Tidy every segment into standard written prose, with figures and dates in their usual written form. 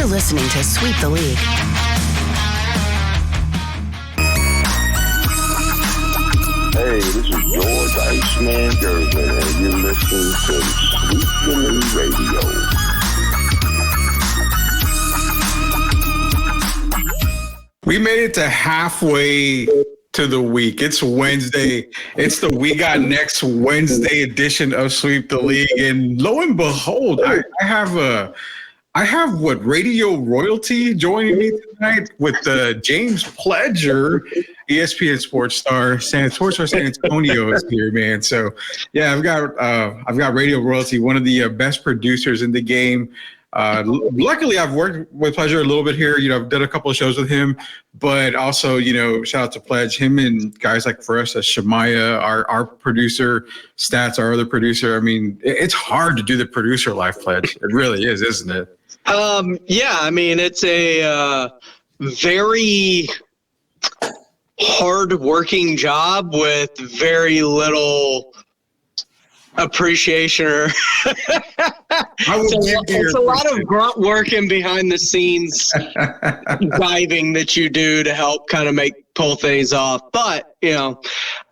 You're listening to Sweep the League. Hey, this is George Iceman Gervin, and you're listening to Sweep the League Radio. We made it to halfway to the week. It's Wednesday. It's the We Got Next Wednesday edition of Sweep the League. And lo and behold, I have radio royalty joining me tonight with James Pledger, ESPN Sports Star, San Antonio is here, man. So yeah, I've got radio royalty, one of the best producers in the game. Luckily, I've worked with Pledger a little bit here. I've done a couple of shows with him, but also, shout out to Pledge, him and guys like for us, Shemaya, our producer, Stats, our other producer. I mean, it's hard to do the producer life, Pledge. It really is, isn't it? Yeah, I mean, it's a very hard-working job with very little appreciation. It's a lot of grunt working behind the scenes diving that you do to help kind of pull things off. But, I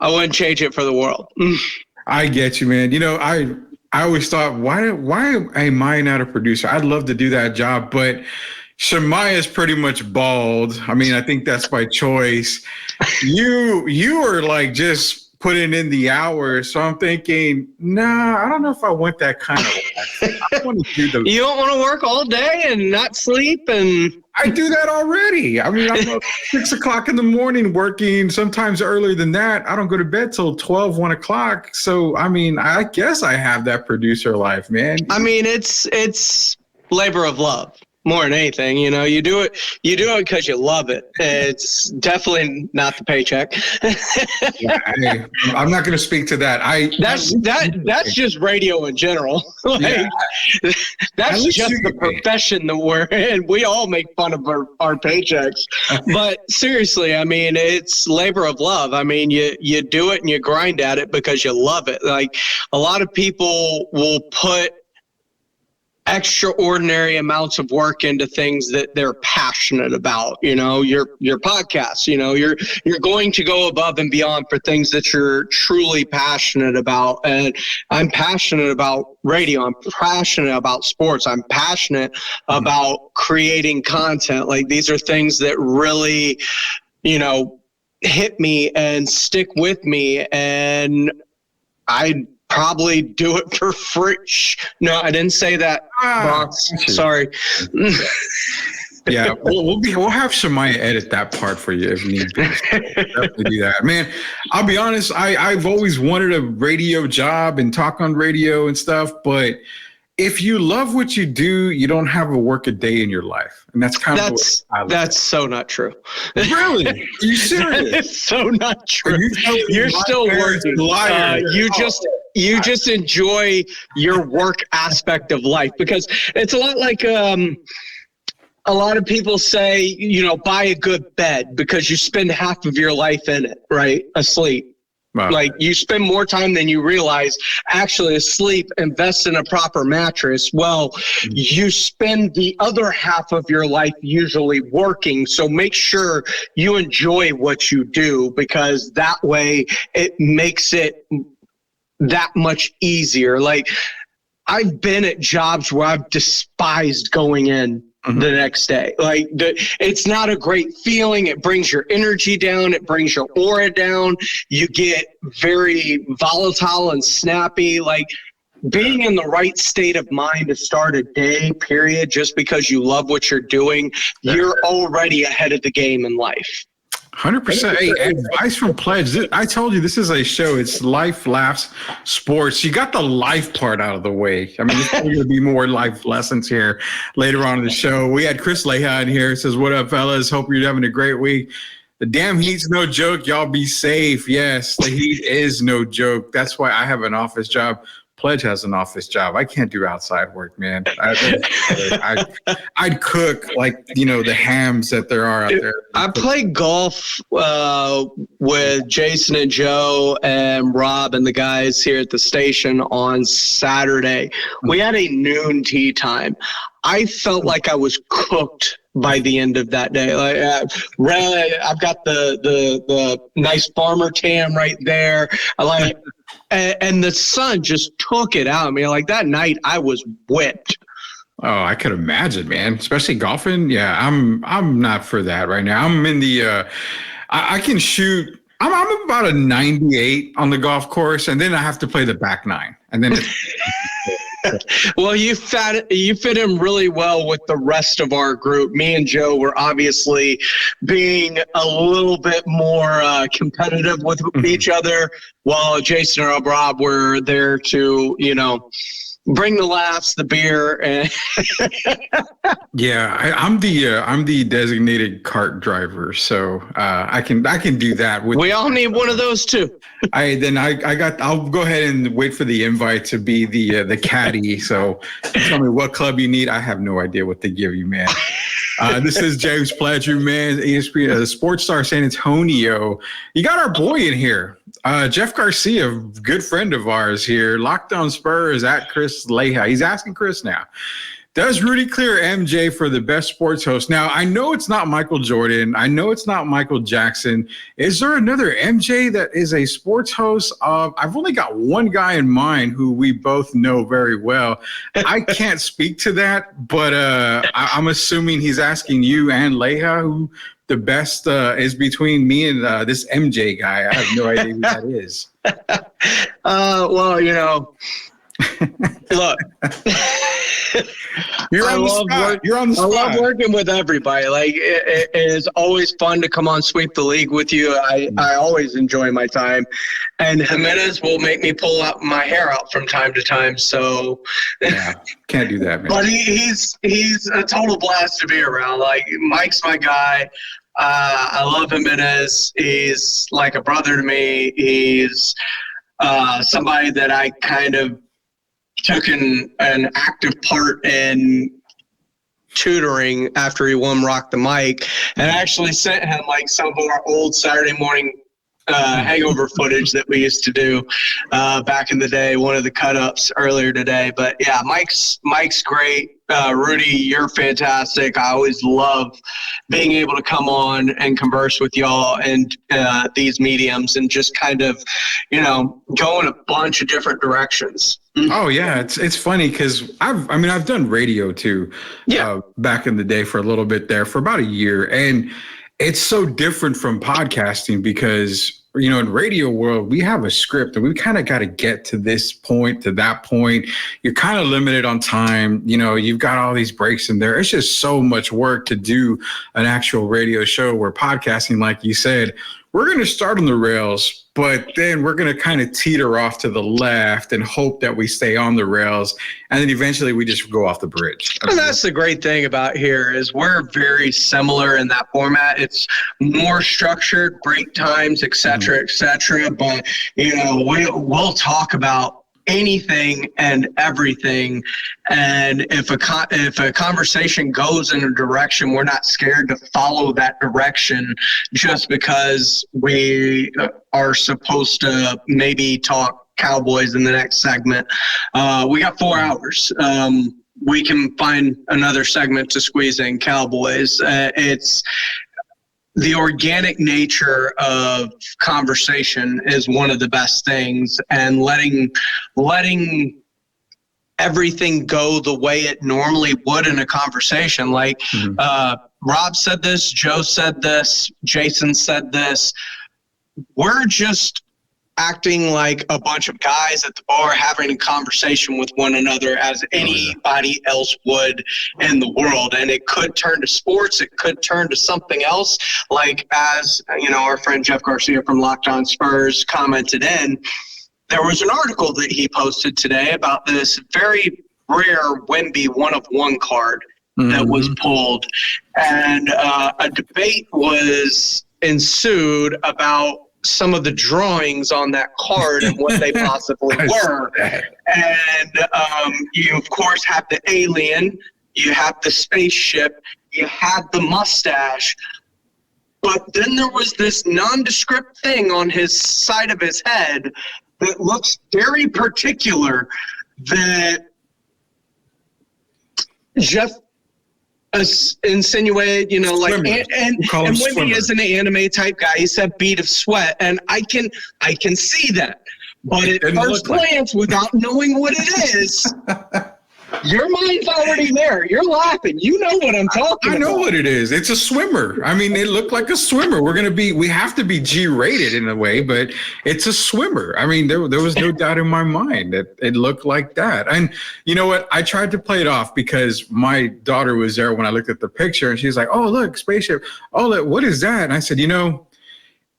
wouldn't change it for the world. I get you, man. I always thought, why am I not a producer? I'd love to do that job, but Shemaya is pretty much bald. I mean, I think that's by choice. You are like just putting in the hours, so I'm thinking, I don't know if I want that kind of life. I want to do You don't want to work all day and not sleep, and I do that already. I mean, I'm up 6 o'clock in the morning working, sometimes earlier than that. I don't go to bed till 12, 1 o'clock. So, I mean, I guess I have that producer life, man. I mean, it's labor of love. More than anything, you do it because you love it. It's definitely not the paycheck. Yeah, I'm not going to speak to that. That's just radio in general. That's just the profession that we're in. We all make fun of our paychecks, but seriously, I mean, it's labor of love. I mean, you do it and you grind at it because you love it. Like a lot of people will put extraordinary amounts of work into things that they're passionate about. Your podcast, you're going to go above and beyond for things that you're truly passionate about. And I'm passionate about radio. I'm passionate about sports. I'm passionate about creating content. Like these are things that really, hit me and stick with me. And I probably do it for free. No, I didn't say that, boss. Sorry. Yeah, we'll have Shemaya edit that part for you if need be. Definitely do that, man. I'll be honest. I've always wanted a radio job and talk on radio and stuff, but if you love what you do, you don't have a work a day in your life, and that's kind of that's so not true. Really? Are you serious? It's so not true. You're still working. You just enjoy your work aspect of life, because it's a lot like a lot of people say, buy a good bed because you spend half of your life in it, right? Asleep. Wow. Like you spend more time than you realize actually asleep. Invest in a proper mattress. Well, you spend the other half of your life usually working. So make sure you enjoy what you do, because that way it makes it that much easier. Like I've been at jobs where I've despised going in the next day. Like it's not a great feeling. It brings your energy down. It brings your aura down. You get very volatile and snappy. Like being in the right state of mind to start a day, period, just because you love what you're doing, you're already ahead of the game in life. 100%. Hey, advice from Pledge. I told you this is a show. It's life, laughs, sports. You got the life part out of the way. I mean, there's going to be more life lessons here later on in the show. We had Chris Leha in here. Says, "What up, fellas? Hope you're having a great week. The damn heat's no joke. Y'all be safe." Yes, the heat is no joke. That's why I have an office job. Pledge has an office job. I can't do outside work, man. I'd cook like, the hams that there are out there. I played golf with Jason and Joe and Rob and the guys here at the station on Saturday. We had a noon tee time. I felt like I was cooked by the end of that day. Like, I've got the nice farmer tan right there. And the sun just took it out of me. Like that night, I was whipped. Oh, I could imagine, man. Especially golfing. Yeah, I'm not for that right now. I'm in the. I can shoot. I'm about a 98 on the golf course, and then I have to play the back nine, and then. Well, you fit in really well with the rest of our group. Me and Joe were obviously being a little bit more competitive with each other, while Jason and Rob were there to, bring the laughs, the beer, and yeah, I'm the designated cart driver, so I can do that. We all need one of those too. I'll go ahead and wait for the invite to be the caddy. So tell me what club you need. I have no idea what they give you, man. This is James Pledger, man, ESPN Sports Star San Antonio. You got our boy in here. Jeff Garcia, good friend of ours here. Locked on Spurs at Chris Leha. He's asking Chris now, does Rudy clear MJ for the best sports host? Now, I know it's not Michael Jordan. I know it's not Michael Jackson. Is there another MJ that is a sports host? I've only got one guy in mind who we both know very well. I can't speak to that, but I'm assuming he's asking you and Leha who the best is between me and this MJ guy. I have no idea who that is. Well, look. You're on the spot. I love working with everybody. Like it is always fun to come on Sweep the League with you. I always enjoy my time, and Jimenez will make me pull out my hair out from time to time. So yeah, can't do that, man. But he's a total blast to be around. Like Mike's my guy. I love Jimenez. He's like a brother to me. He's somebody that I kind of took an active part in tutoring after he won Rock the Mic, and actually sent him like some of our old Saturday morning hangover footage that we used to do back in the day, one of the cut-ups earlier today. But yeah, Mike's great. Rudy, you're fantastic. I always love being able to come on and converse with y'all and these mediums and just kind of, go in a bunch of different directions. Oh yeah, it's funny because I've done radio too. Yeah. Back in the day for a little bit there for about a year, and it's so different from podcasting because in radio world we have a script and we kind of got to get to this point, to that point. You're kind of limited on time. You've got all these breaks in there. It's just so much work to do an actual radio show, where podcasting, like you said, we're going to start on the rails, but then we're going to kind of teeter off to the left and hope that we stay on the rails. And then eventually we just go off the bridge. And that's the great thing about here is we're very similar in that format. It's more structured, break times, et cetera, et cetera. But, we'll talk about anything and everything, and if a conversation goes in a direction, we're not scared to follow that direction just because we are supposed to maybe talk Cowboys in the next segment. We got 4 hours. We can find another segment to squeeze in Cowboys. It's the organic nature of conversation is one of the best things, and letting everything go the way it normally would in a conversation. Like Rob said this, Joe said this, Jason said this. We're just acting like a bunch of guys at the bar having a conversation with one another as anybody else would in the world. And it could turn to sports. It could turn to something else. Like, as our friend Jeff Garcia from Locked On Spurs commented in, there was an article that he posted today about this very rare Wemby 1-of-1 card that was pulled. And a debate was ensued about some of the drawings on that card and what they possibly were. And you, of course, have the alien, you have the spaceship, you have the mustache, but then there was this nondescript thing on his side of his head that looks very particular that just insinuate, you know, like, and Wendy is an anime type guy. He said bead of sweat, and I can see that. But at first glance, without knowing what it is, your mind's already there. You're laughing. You know what I'm talking about. I know what it is. It's a swimmer. I mean, it looked like a swimmer. We have to be G-rated in a way, but it's a swimmer. I mean, there was no doubt in my mind that it looked like that. And you know what? I tried to play it off because my daughter was there when I looked at the picture, and she's like, "Oh, look, spaceship. Oh, look, what is that?" And I said, you know,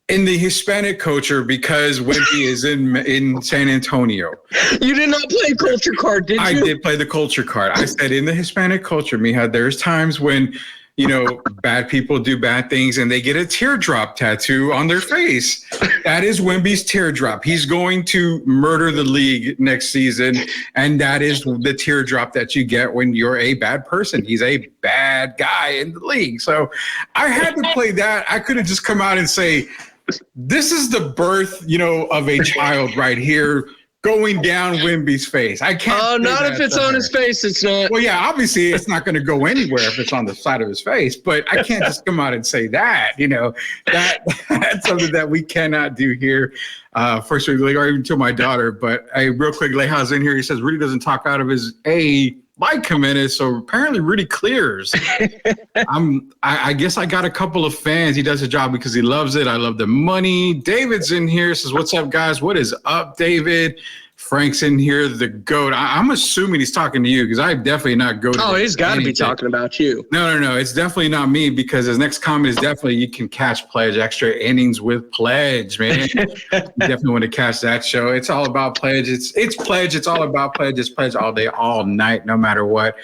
in the Hispanic culture, because Wendy is in San Antonio. You did not play culture card, did you? I did play the culture card. I said in the Hispanic culture, Mija, there's times when, you know, bad people do bad things and they get a teardrop tattoo on their face. That is Wemby's teardrop. He's going to murder the league next season, and that is the teardrop that you get when you're a bad person. He's a bad guy in the league. So I had to play that. I could have just come out and say, this is the birth, you know, of a child right here going down Wemby's face. I can't. Oh, not if it's on his face. It's not. Well, yeah, obviously it's not going to go anywhere if it's on the side of his face. But I can't just come out and say that. You know, that's something that we cannot do here. First, or even to my daughter. But real quick, Leja's in here. He says Rudy doesn't talk out of his like committed, so apparently Rudy clears. I guess I got a couple of fans. He does a job because he loves it. I love the money. David's in here, says, "What's up, guys? What is up, David?" Frank's in here, the GOAT. I'm assuming he's talking to you because I'm definitely not GOAT. Oh, he's got to be talking about you. No. It's definitely not me because his next comment is definitely you can catch Pledge extra innings with Pledge, man. You definitely want to catch that show. It's all about Pledge. It's Pledge. It's all about Pledge. It's Pledge all day, all night, no matter what.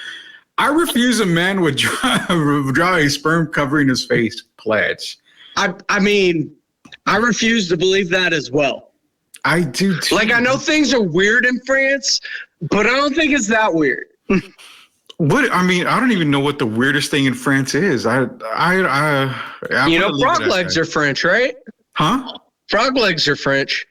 I refuse a man would draw a sperm covering his face. Pledge. I mean, I refuse to believe that as well. I do too. Like, I know things are weird in France, but I don't think it's that weird. What? I mean, I don't even know what the weirdest thing in France is. You know, frog legs are French, right? Huh? Frog legs are French.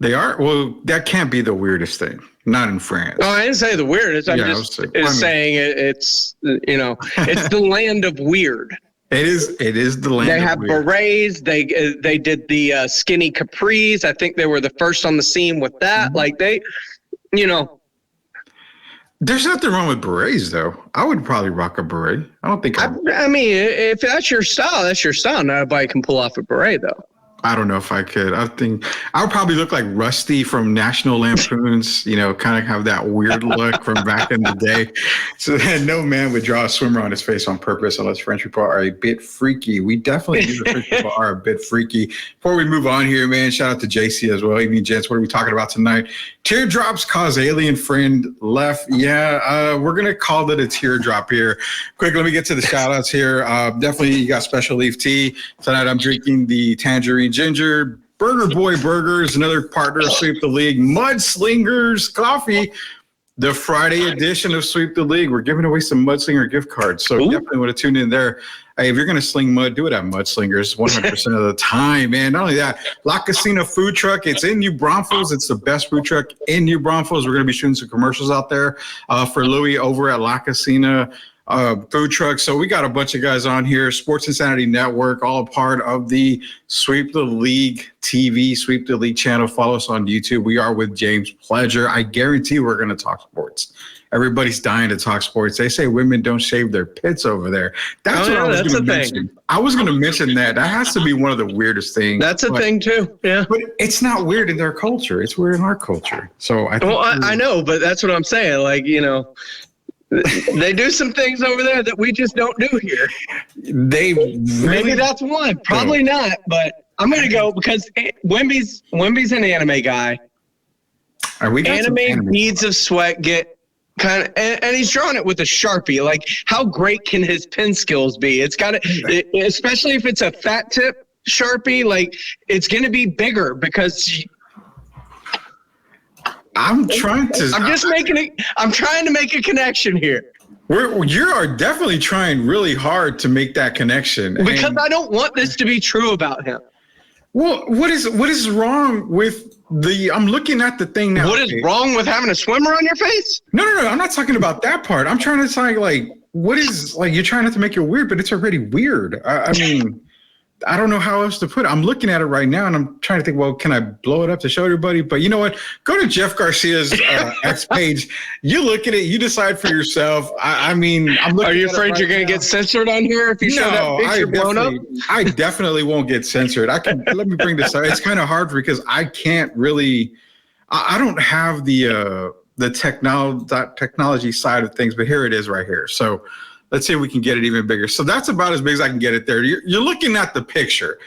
They are? Well, that can't be the weirdest thing. Not in France. Oh, I didn't say the weirdest. I'm just saying it's, you know, it's the land of weird. It is the land. They have berets. They did the skinny capris. I think they were the first on the scene with that. Mm-hmm. Like they, you know. There's nothing wrong with berets, though. I would probably rock a beret. I don't think. I mean, if that's your style, that's your style. Not everybody can pull off a beret, though. I don't know if I could. I think I would probably look like Rusty from National Lampoons, you know, kind of have that weird look from back in the day. So no man would draw a swimmer on his face on purpose unless French people are a bit freaky. We definitely do. The French people are a bit freaky. Before we move on here, man, shout out to JC as well. Evening, gents. What are we talking about tonight? Teardrops cause alien friend left. Yeah, we're going to call it a teardrop here. Quick, let me get to the shout outs here. Definitely, you got Special Leaf Tea. Tonight, I'm drinking the Tangerine Ginger. Burger Boy Burgers, another partner of Sweep the League. Mudslingers Coffee, the Friday edition of Sweep the League. We're giving away some Mudslinger gift cards, so definitely want to tune in there. Hey, if you're going to sling mud, do it at Mudslingers 100% of the time, man. Not only that, La Casina food truck. It's in New Braunfels. It's the best food truck in New Braunfels. We're going to be shooting some commercials out there for Louis over at La Casina food truck. So we got a bunch of guys on here. Sports Insanity Network, all a part of the Sweep the League TV, Sweep the League channel. Follow us on YouTube. We are with James Pledger. I guarantee we're going to talk sports. Everybody's dying to talk sports. They say women don't shave their pits over there. That's what I was going to mention. I was going to mention that. That has to be one of the weirdest things. That's a thing too. Yeah. But it's not weird in their culture. It's weird in our culture. So I think I know, but that's what I'm saying. Like, you know, they do some things over there that we just don't do here. Maybe that's one. Probably not, but I'm going to go because Wemby's an anime guy. Anime beads of sweat get kind of, and he's drawing it with a Sharpie. Like, how great can his pen skills be? It's got to, especially if it's a fat tip. Sharpie, like it's going to be bigger because I'm trying to make a connection here. You are definitely trying really hard to make that connection. Because I don't want this to be true about him. Well, what is wrong with I'm looking at the thing now. What is wrong with having a swimmer on your face? No. I'm not talking about that part. I'm trying to say, like, what is, like, you're trying not to make it weird, but it's already weird. I mean, I don't know how else to put it. I'm looking at it right now and I'm trying to think, well, can I blow it up to show everybody? But you know what? Go to Jeff Garcia's X page. You look at it, you decide for yourself. I'm looking. Are you afraid you're going to get censored on here if you show that picture blown up? I definitely won't get censored. Let me bring this up. It's kind of hard because I can't really, I don't have the technology side of things, but here it is right here. So let's see if we can get it even bigger. So that's about as big as I can get it there. You're looking at the picture.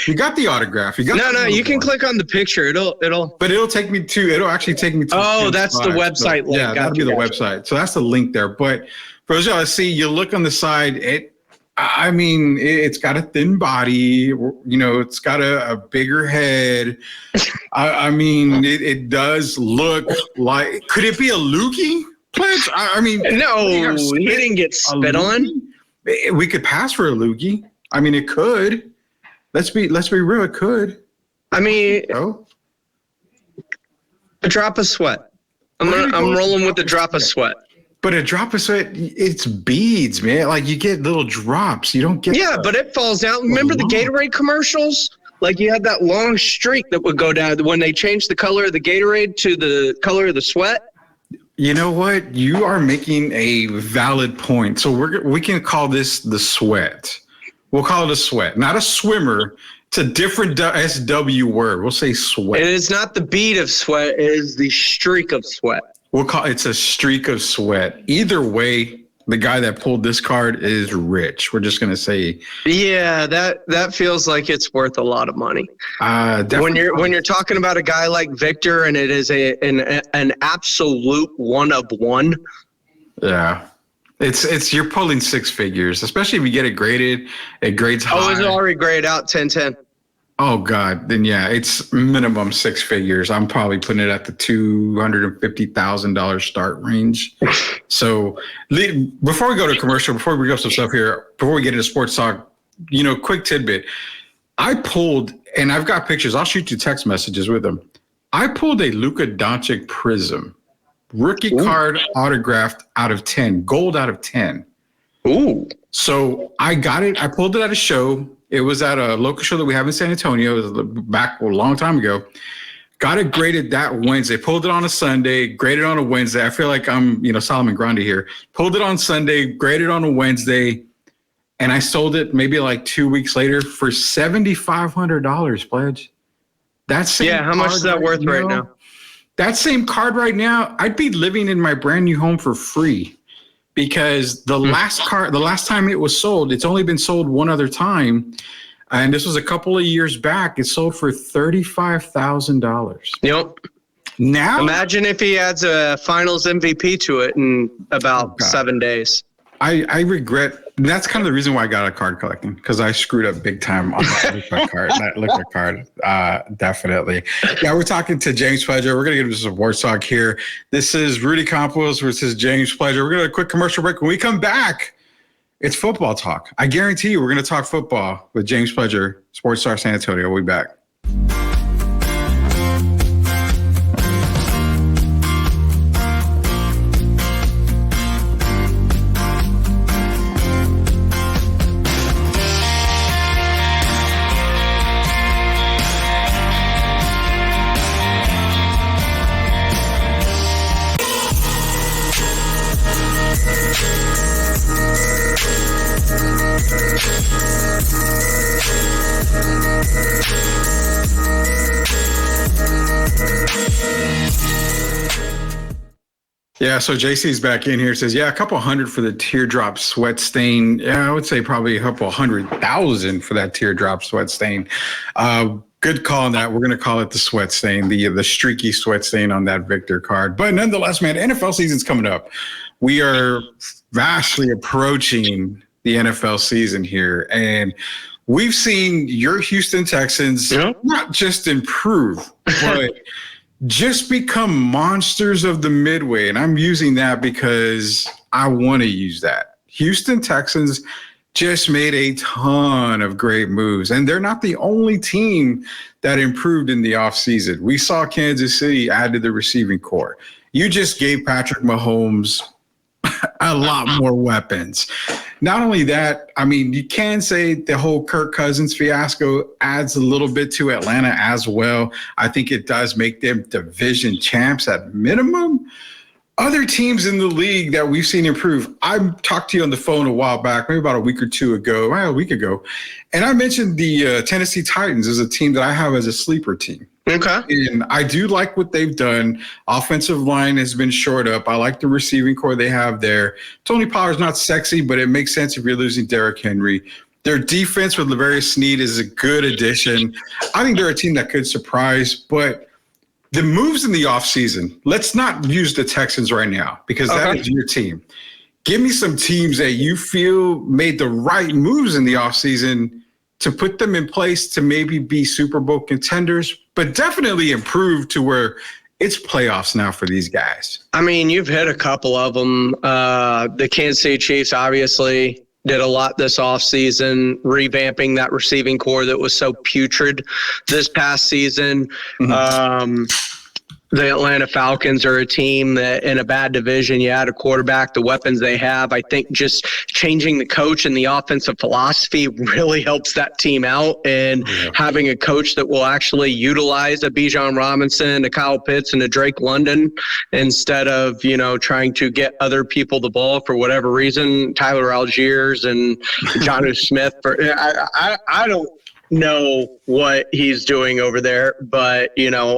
You got the autograph. You can click on the picture. But it'll take me to. It'll actually take me to. Oh, that's the website link. Yeah, that'll be the website. So that's the link there. But for those of y'all see, you look on the side. It's got a thin body. You know, it's got a bigger head. It does look like. Could it be a loogie? Pledge? No, he didn't get spit on. We could pass for a loogie. I mean, it could. Let's be real. It could. A drop of sweat. I'm rolling with the drop of sweat. But a drop of sweat, it's beads, man. Like you get little drops. You don't get. Yeah, but it falls down. Remember the Gatorade commercials? Like you had that long streak that would go down when they changed the color of the Gatorade to the color of the sweat. You know what? You are making a valid point. So we can call this the sweat. We'll call it a sweat, not a swimmer. It's a different SW word. We'll say sweat. It is not the bead of sweat. It is the streak of sweat. It's a streak of sweat. Either way, the guy that pulled this card is rich. We're just going to say. Yeah, that feels like it's worth a lot of money. When you're talking about a guy like Victor and it is an absolute one of one. Yeah. You're pulling six figures, especially if you get it graded. It grades high. Oh, it's already graded out 10-10. Oh God, then yeah, it's minimum six figures. I'm probably putting it at the $250,000 start range. So before we go to commercial, before we go some stuff here, before we get into sports talk, quick tidbit. I pulled, and I've got pictures. I'll shoot you text messages with them. I pulled a Luka Doncic Prism rookie card autographed out of 10, gold out of 10. Ooh. So I got it. I pulled it at a show. It was at a local show that we have in San Antonio. It was back a long time ago. Got it graded that Wednesday. Pulled it on a Sunday, graded on a Wednesday. I feel like I'm, Solomon Grundy here. Pulled it on Sunday, graded on a Wednesday, and I sold it maybe like 2 weeks later for $7,500, Pledge. How much is that worth right now? That same card right now, I'd be living in my brand new home for free. Because the last time it was sold, it's only been sold one other time, and this was a couple of years back. It sold for $35,000. Yep. Now, imagine if he adds a Finals MVP to it in about 7 days. I regret. That's kind of the reason why I got a card collecting, because I screwed up big time on that Luka card. Definitely. Yeah, we're talking to James Pledger. We're going to get into some sports talk here. This is Rudy Campos versus James Pledger. We're going to a quick commercial break. When we come back, it's football talk. I guarantee you we're going to talk football with James Pledger, Sports Star San Antonio. We'll be back. Yeah, so JC's back in here. Says, a couple hundred for the teardrop sweat stain. Yeah, I would say probably a couple 100,000 for that teardrop sweat stain. Good call on that. We're going to call it the sweat stain, the streaky sweat stain on that Victor card. But nonetheless, man, NFL season's coming up. We are vastly approaching the NFL season here. And we've seen your Houston Texans not just improve, but just become monsters of the midway. And I'm using that because I want to use that. Houston Texans just made a ton of great moves, and they're not the only team that improved in the offseason. We saw Kansas City add to the receiving core. You just gave Patrick Mahomes a lot more weapons. Not only that, I mean, you can say the whole Kirk Cousins fiasco adds a little bit to Atlanta as well. I think it does make them division champs at minimum. Other teams in the league that we've seen improve. I talked to you on the phone a while back, maybe about a week ago, and I mentioned the Tennessee Titans as a team that I have as a sleeper team. Okay. And I do like what they've done. Offensive line has been shored up. I like the receiving core they have there. Tony Pollard's not sexy, but it makes sense if you're losing Derrick Henry. Their defense with Lavarius Sneed is a good addition. I think they're a team that could surprise, but the moves in the offseason, let's not use the Texans right now because that is your team. Give me some teams that you feel made the right moves in the offseason to put them in place to maybe be Super Bowl contenders, but definitely improve to where it's playoffs now for these guys. I mean, you've hit a couple of them. The Kansas City Chiefs obviously did a lot this offseason, revamping that receiving core that was so putrid this past season. Mm-hmm. The Atlanta Falcons are a team that in a bad division, you add a quarterback, the weapons they have. I think just changing the coach and the offensive philosophy really helps that team out, and having a coach that will actually utilize a Bijan Robinson, a Kyle Pitts, and a Drake London instead of, trying to get other people the ball for whatever reason, Tyler Algiers and Jonnu Smith. I don't know what he's doing over there, but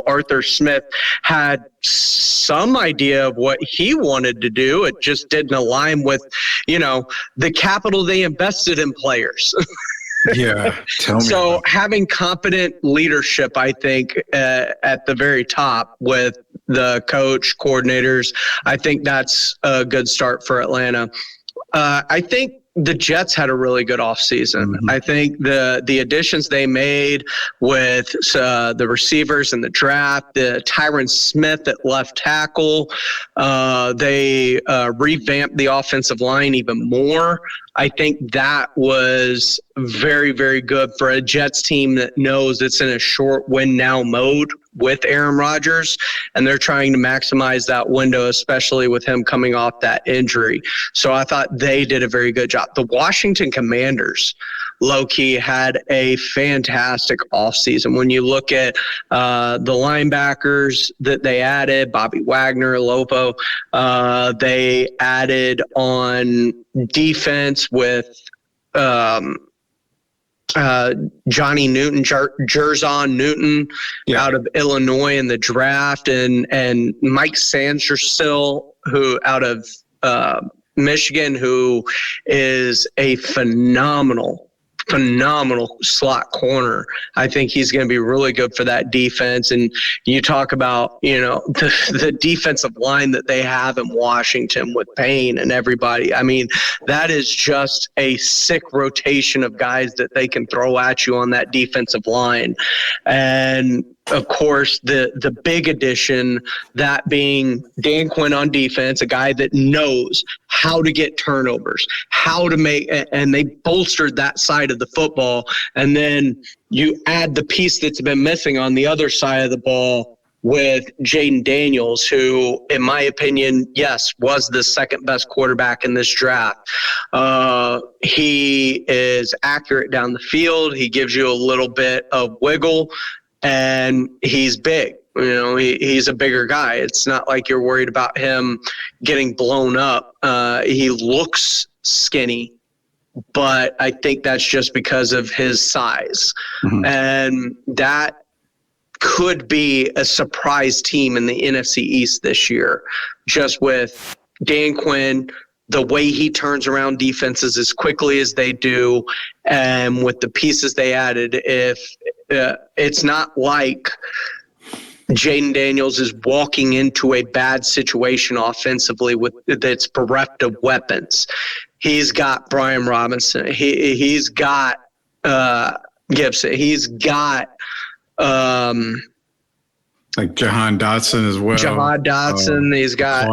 Arthur Smith had some idea of what he wanted to do. It just didn't align with the capital they invested in players. Yeah, tell me. So having competent leadership, I think, at the very top with the coach, coordinators, I think that's a good start for Atlanta. I think the Jets had a really good offseason. Mm-hmm. I think the additions they made with the receivers in the draft, the Tyron Smith at left tackle, they revamped the offensive line even more. I think that was very, very good for a Jets team that knows it's in a short win now mode with Aaron Rodgers, and they're trying to maximize that window, especially with him coming off that injury. So I thought they did a very good job. The Washington Commanders, low-key, had a fantastic offseason. When you look at the linebackers that they added, Bobby Wagner, Lopo, they added on defense with Johnny Newton, Jerzon Newton out of Illinois in the draft, and Mike Sandersill, who out of Michigan, who is a phenomenal slot corner. I think he's going to be really good for that defense. And you talk about, the defensive line that they have in Washington with Payne and everybody. I mean, that is just a sick rotation of guys that they can throw at you on that defensive line. And of course, the big addition, that being Dan Quinn on defense, a guy that knows how to get turnovers, how to make, and they bolstered that side of the football. And then you add the piece that's been missing on the other side of the ball with Jaden Daniels, who, in my opinion, yes, was the second best quarterback in this draft. He is accurate down the field. He gives you a little bit of wiggle. And he's big. He's a bigger guy. It's not like you're worried about him getting blown up. He looks skinny, but I think that's just because of his size. Mm-hmm. And that could be a surprise team in the NFC East this year, just with Dan Quinn, the way he turns around defenses as quickly as they do, and with the pieces they added. If it's not like Jaden Daniels is walking into a bad situation offensively that's bereft of weapons. He's got Brian Robinson. He's got Gibson. He's got like Jahan Dotson as well. Jahan Dotson. He's got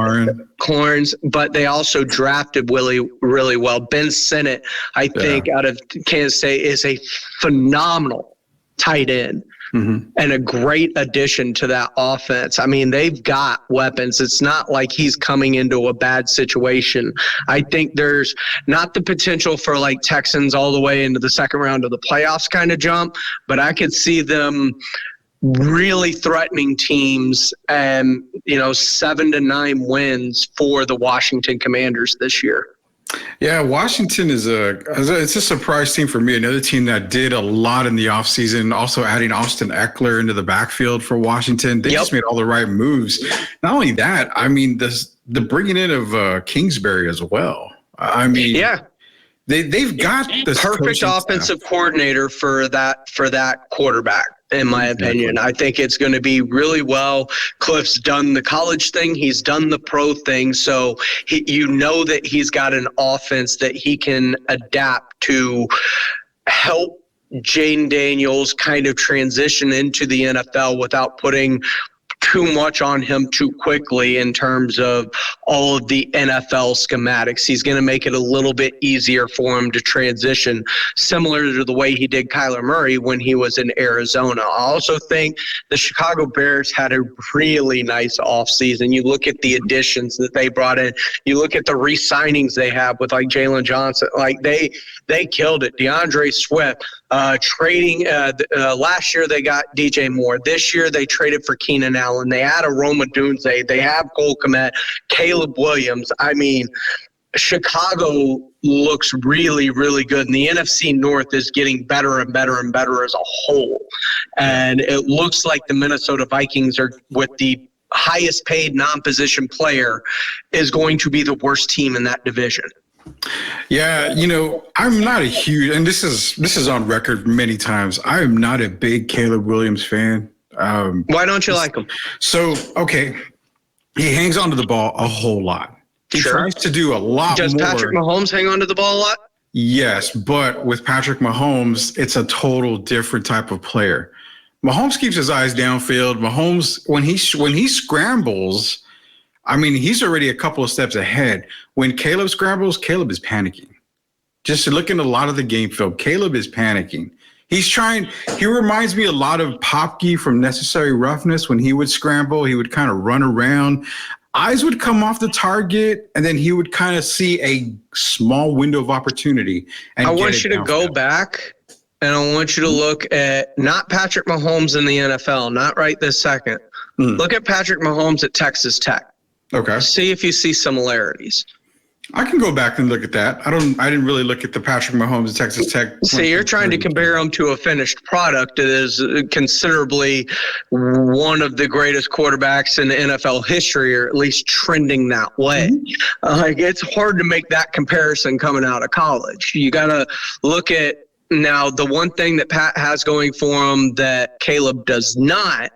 Clarence, but they also drafted Willie really well. Ben Sinnott, I think, out of Kansas State, is a phenomenal tight end. And a great addition to that offense. I mean, they've got weapons. It's not like he's coming into a bad situation. I think there's not the potential for like Texans all the way into the second round of the playoffs kind of jump, but I could see them really threatening teams and, 7 to 9 wins for the Washington Commanders this year. Yeah, Washington it's a surprise team for me. Another team that did a lot in the offseason, also adding Austin Eckler into the backfield for Washington. They just made all the right moves. Not only that, I mean, the bringing in of Kingsbury as well. I mean, they've got the perfect offensive coordinator for that quarterback. In my opinion, I think it's going to be really well. Cliff's done the college thing. He's done the pro thing. So that he's got an offense that he can adapt to help Jane Daniels kind of transition into the NFL without putting too much on him too quickly in terms of all of the NFL schematics. He's going to make it a little bit easier for him to transition, similar to the way he did Kyler Murray when he was in Arizona. I also think the Chicago Bears had a really nice offseason. You look at the additions that they brought in. You look at the re-signings they have with like Jalen Johnson. Like they killed it. DeAndre Swift. Trading last year they got DJ Moore. This year they traded for Keenan Allen. They had a Roma Dunze. They have Cole Kmet, Caleb Williams. I mean, Chicago looks really, really good. And the NFC North is getting better and better and better as a whole. And it looks like the Minnesota Vikings are, with the highest paid non-position player, is going to be the worst team in that division. Yeah, I'm not a huge, and this is on record many times, I am not a big Caleb Williams fan. Why don't you like him? So, okay, he hangs onto the ball a whole lot. He tries to do a lot more. Does Patrick Mahomes hang onto the ball a lot? Yes, but with Patrick Mahomes, it's a total different type of player. Mahomes keeps his eyes downfield. Mahomes, when he scrambles, I mean, he's already a couple of steps ahead. When Caleb scrambles, Caleb is panicking. Just looking at a lot of the game film, Caleb is panicking. He reminds me a lot of Popke from Necessary Roughness. When he would scramble, he would kind of run around. Eyes would come off the target, and then he would kind of see a small window of opportunity. And I want you to go back, and I want you to look at not Patrick Mahomes in the NFL, not right this second. Look at Patrick Mahomes at Texas Tech. Okay. See if you see similarities. I can go back and look at that. I didn't really look at the Patrick Mahomes at Texas Tech. See, you're trying to compare him to a finished product that is considerably one of the greatest quarterbacks in NFL history, or at least trending that way. It's hard to make that comparison coming out of college. You got to look at, now, the one thing that Pat has going for him that Caleb does not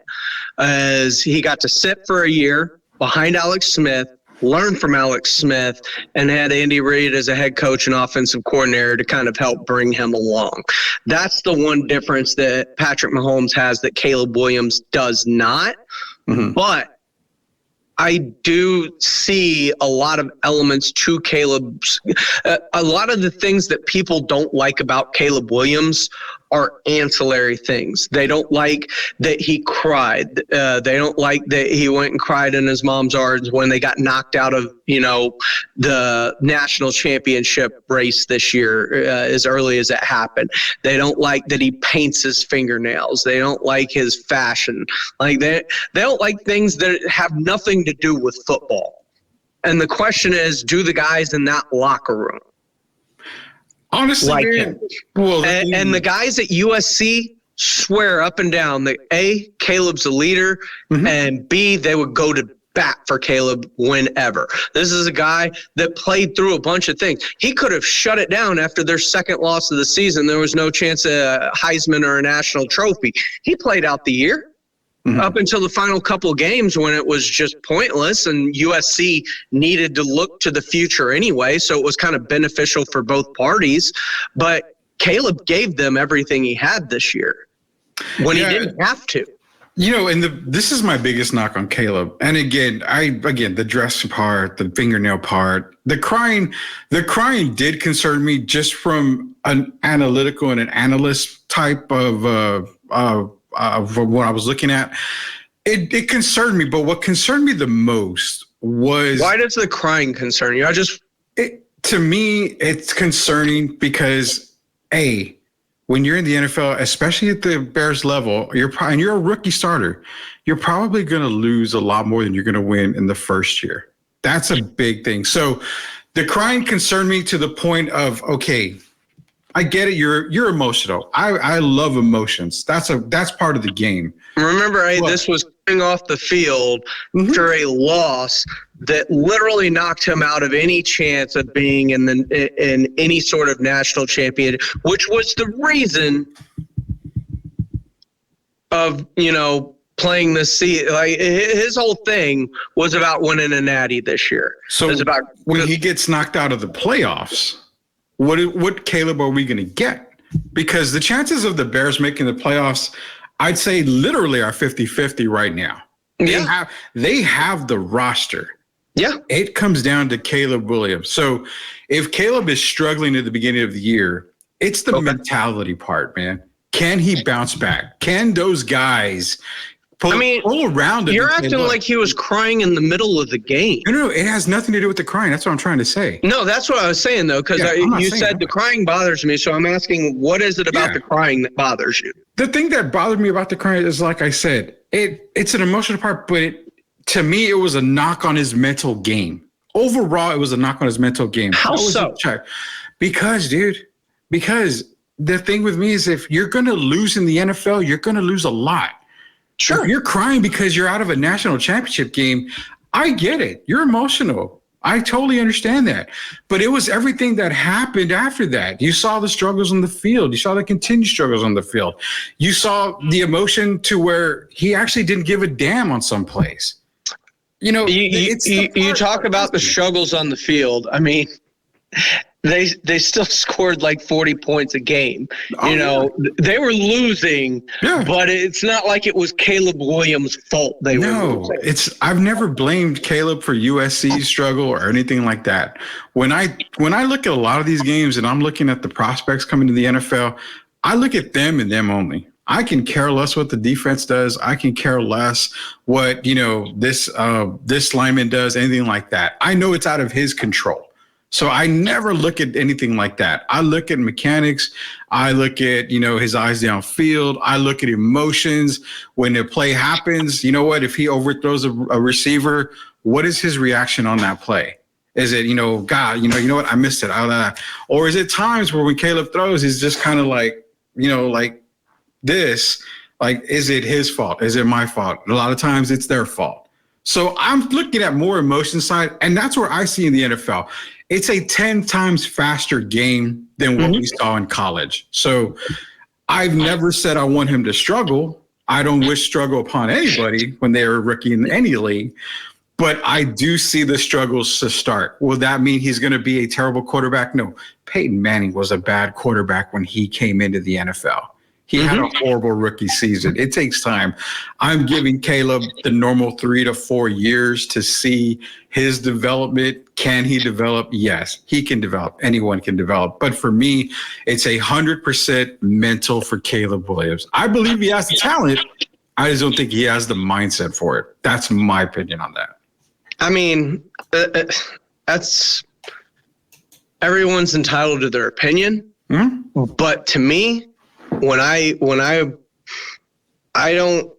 is he got to sit for a year behind Alex Smith, learn from Alex Smith, and had Andy Reid as a head coach and offensive coordinator to kind of help bring him along. That's the one difference that Patrick Mahomes has that Caleb Williams does not. But I do see a lot of elements to Caleb's. A lot of the things that people don't like about Caleb Williams are ancillary things. They don't like that he cried. They don't like that he went and cried in his mom's arms when they got knocked out of, the national championship race this year as early as it happened. They don't like that he paints his fingernails. They don't like his fashion. Like they don't like things that have nothing to do with football. And the question is, do the guys in that locker room honestly like man, him? And the guys at USC swear up and down that A, Caleb's a leader, and B, they would go to bat for Caleb whenever. This is a guy that played through a bunch of things. He could have shut it down after their second loss of the season. There was no chance of a Heisman or a national trophy. He played out the year. Up until the final couple of games when it was just pointless, and USC needed to look to the future anyway, so it was kind of beneficial for both parties. But Caleb gave them everything he had this year when he didn't have to. And this is my biggest knock on Caleb. And again, the dress part, the fingernail part, the crying did concern me just from an analytical and an analyst type of what I was looking at. It concerned me, but what concerned me the most was, why does the crying concern you? To me, it's concerning because when you're in the NFL, especially at the Bears level, you're a rookie starter, you're probably going to lose a lot more than you're going to win in the first year. That's a big thing. So the crying concerned me to the point of, okay, I get it. You're emotional. I love emotions. That's part of the game. Remember, this was coming off the field after a loss that literally knocked him out of any chance of being in any sort of national champion, which was the reason of, playing this season. Like, his whole thing was about winning a natty this year. So when he gets knocked out of the playoffs, what Caleb are we going to get? Because the chances of the Bears making the playoffs, I'd say literally are 50-50 right now. They have the roster. Yeah. It comes down to Caleb Williams. So if Caleb is struggling at the beginning of the year, it's the mentality part, man. Can he bounce back? Can those guys pull around? You're acting like he was crying in the middle of the game. No, it has nothing to do with the crying. That's what I'm trying to say. No, that's what I was saying, though, because you said the crying bothers me. So I'm asking, what is it about the crying that bothers you? The thing that bothered me about the crying is, like I said, it's an emotional part, but to me, it was a knock on his mental game. Overall, it was a knock on his mental game. How so? Because the thing with me is, if you're going to lose in the NFL, you're going to lose a lot. Sure. If you're crying because you're out of a national championship game, I get it. You're emotional. I totally understand that. But it was everything that happened after that. You saw the struggles on the field. You saw the continued struggles on the field. You saw the emotion to where he actually didn't give a damn on some plays. You talk about the struggles on the field. I mean, they still scored like 40 points a game. They were losing, but it's not like it was Caleb Williams' fault they were losing. I've never blamed Caleb for USC's struggle or anything like that. When I look at a lot of these games and I'm looking at the prospects coming to the NFL, I look at them and them only. I can care less what the defense does. I can care less what, this lineman does, anything like that. I know it's out of his control. So I never look at anything like that. I look at mechanics. I look at, his eyes downfield. I look at emotions. When the play happens, you know what? If he overthrows a receiver, what is his reaction on that play? Is it, God, you know what? I missed it. Or is it times where when Caleb throws, he's just kind of like, like this, like, is it his fault? Is it my fault? A lot of times it's their fault. So I'm looking at more emotion side, and that's where I see in the NFL. It's a 10 times faster game than what we saw in college. So I've never said I want him to struggle. I don't wish struggle upon anybody when they're a rookie in any league, but I do see the struggles to start. Will that mean he's going to be a terrible quarterback? No. Peyton Manning was a bad quarterback when he came into the NFL. He had a horrible rookie season. It takes time. I'm giving Caleb the normal 3 to 4 years to see his development. Can he develop? Yes, he can develop. Anyone can develop. But for me, it's 100% mental for Caleb Williams. I believe he has the talent. I just don't think he has the mindset for it. That's my opinion on that. I mean, that's everyone's entitled to their opinion. But to me, when I don't,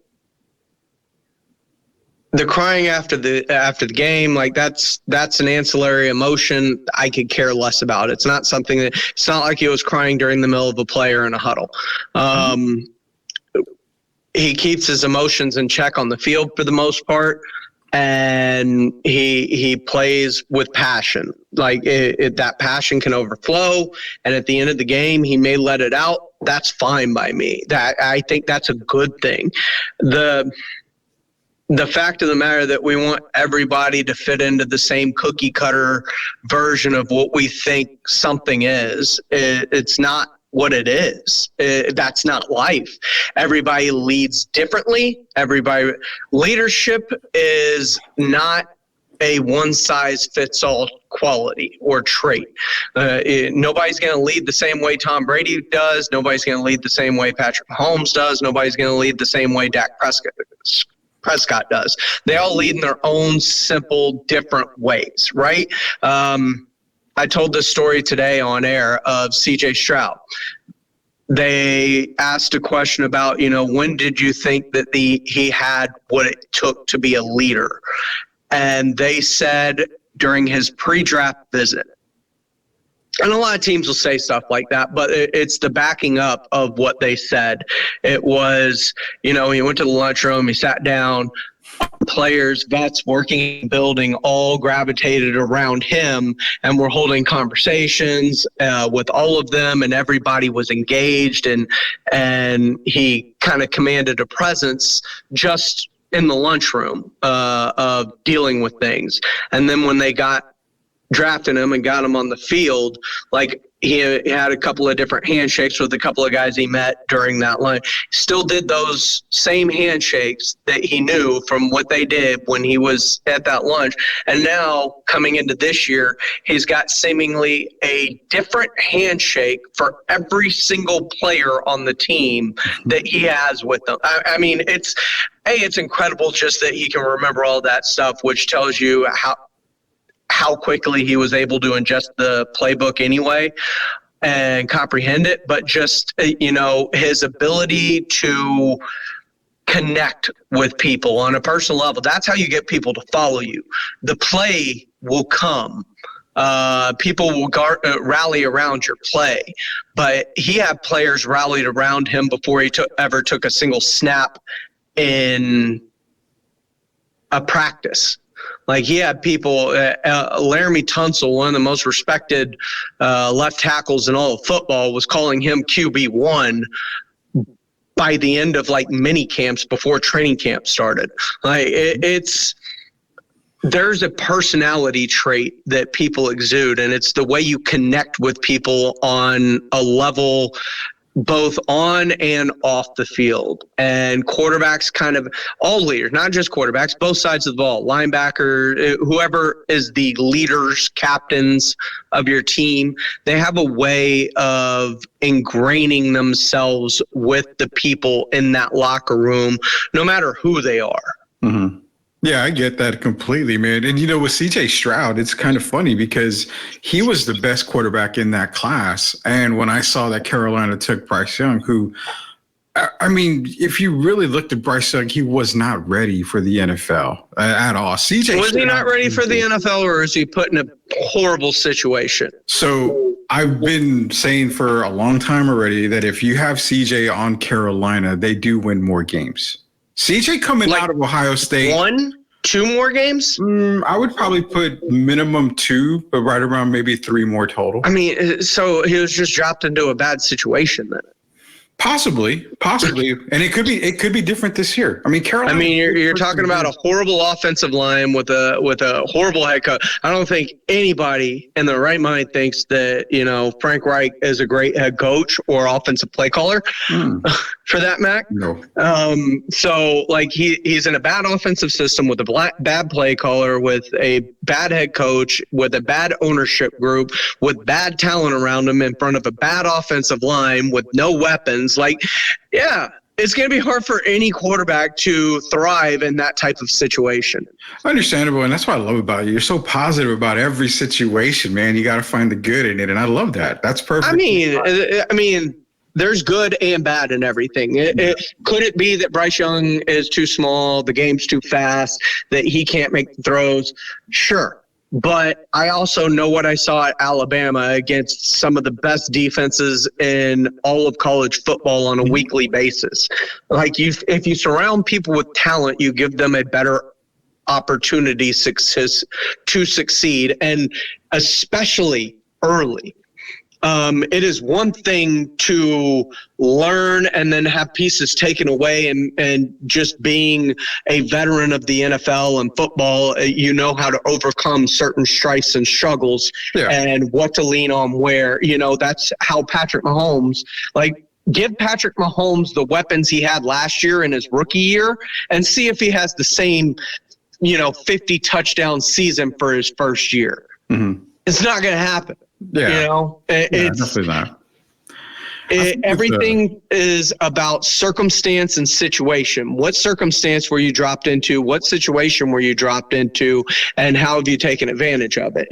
the crying after the game, like that's an ancillary emotion I could care less about. It's not something it's not like he was crying during the middle of a play or in a huddle. He keeps his emotions in check on the field for the most part. And he plays with passion. Like that passion can overflow, and at the end of the game, he may let it out. That's fine by me. I think that's a good thing. The fact of the matter that we want everybody to fit into the same cookie cutter version of what we think something is, it's not what it is. That's not life. Everybody leads differently. Leadership is not a one-size-fits-all quality or trait. Nobody's going to lead the same way Tom Brady does. Nobody's going to lead the same way Patrick Mahomes does. Nobody's going to lead the same way Dak Prescott does. They all lead in their own simple, different ways, right? I told this story today on air of C.J. Stroud. They asked a question about, when did you think that he had what it took to be a leader? And they said during his pre-draft visit. And a lot of teams will say stuff like that, but it's the backing up of what they said. It was, he went to the lunchroom, he sat down, players, vets, working building all gravitated around him and were holding conversations with all of them, and everybody was engaged, and he kind of commanded a presence just in the lunchroom of dealing with things. And then when they got drafted him and got him on the field, like he had a couple of different handshakes with a couple of guys he met during that line. Still did those same handshakes that he knew from what they did when he was at that lunch. And now coming into this year, he's got seemingly a different handshake for every single player on the team that he has with them. I mean, it's incredible just that he can remember all that stuff, which tells you how quickly he was able to ingest the playbook anyway and comprehend it, but just, his ability to connect with people on a personal level. That's how you get people to follow you. The play will come. People will rally around your play, but he had players rallied around him before he ever took a single snap in a practice. Like he had people, Laramie Tunsil, one of the most respected left tackles in all of football, was calling him QB1 by the end of like mini camps before training camp started. Like there's a personality trait that people exude, and it's the way you connect with people on a level both on and off the field. And quarterbacks, kind of all leaders, not just quarterbacks, both sides of the ball, linebacker, whoever is the leaders, captains of your team, they have a way of ingraining themselves with the people in that locker room, no matter who they are. Mm-hmm. Yeah, I get that completely, man. And, with C.J. Stroud, it's kind of funny because he was the best quarterback in that class. And when I saw that Carolina took Bryce Young, who, I mean, if you really looked at Bryce Young, he was not ready for the NFL at all. C.J. Was he not ready for the NFL, or is he put in a horrible situation? So I've been saying for a long time already that if you have C.J. on Carolina, they do win more games. CJ coming out of Ohio State. 1-2 more games? I would probably put minimum 2, but right around maybe 3 more total. I mean, so he was just dropped into a bad situation then. Possibly, and it could be different this year. I mean, Carolina. I mean, you're talking about a horrible offensive line with a horrible head coach. I don't think anybody in their right mind thinks that Frank Reich is a great head coach or offensive play caller, for that matter. No. So like he's in a bad offensive system with a bad play caller, with a bad head coach, with a bad ownership group, with bad talent around him, in front of a bad offensive line with no weapons. Like, yeah, it's going to be hard for any quarterback to thrive in that type of situation. Understandable, and that's what I love about you. You're so positive about every situation, man. You got to find the good in it, and I love that. That's perfect. I mean, there's good and bad in everything. Could it be that Bryce Young is too small, the game's too fast, that he can't make the throws? Sure. But I also know what I saw at Alabama against some of the best defenses in all of college football on a weekly basis. Like if you surround people with talent, you give them a better opportunity to succeed, and especially early. It is one thing to learn and then have pieces taken away, and just being a veteran of the NFL and football, you know how to overcome certain strifes and struggles and what to lean on where. That's how Patrick Mahomes, give Patrick Mahomes the weapons he had last year in his rookie year and see if he has the same, 50 touchdown season for his first year. Mm-hmm. It's not going to happen. Yeah. It's definitely not. Everything is about circumstance and situation. What circumstance were you dropped into? What situation were you dropped into? And how have you taken advantage of it?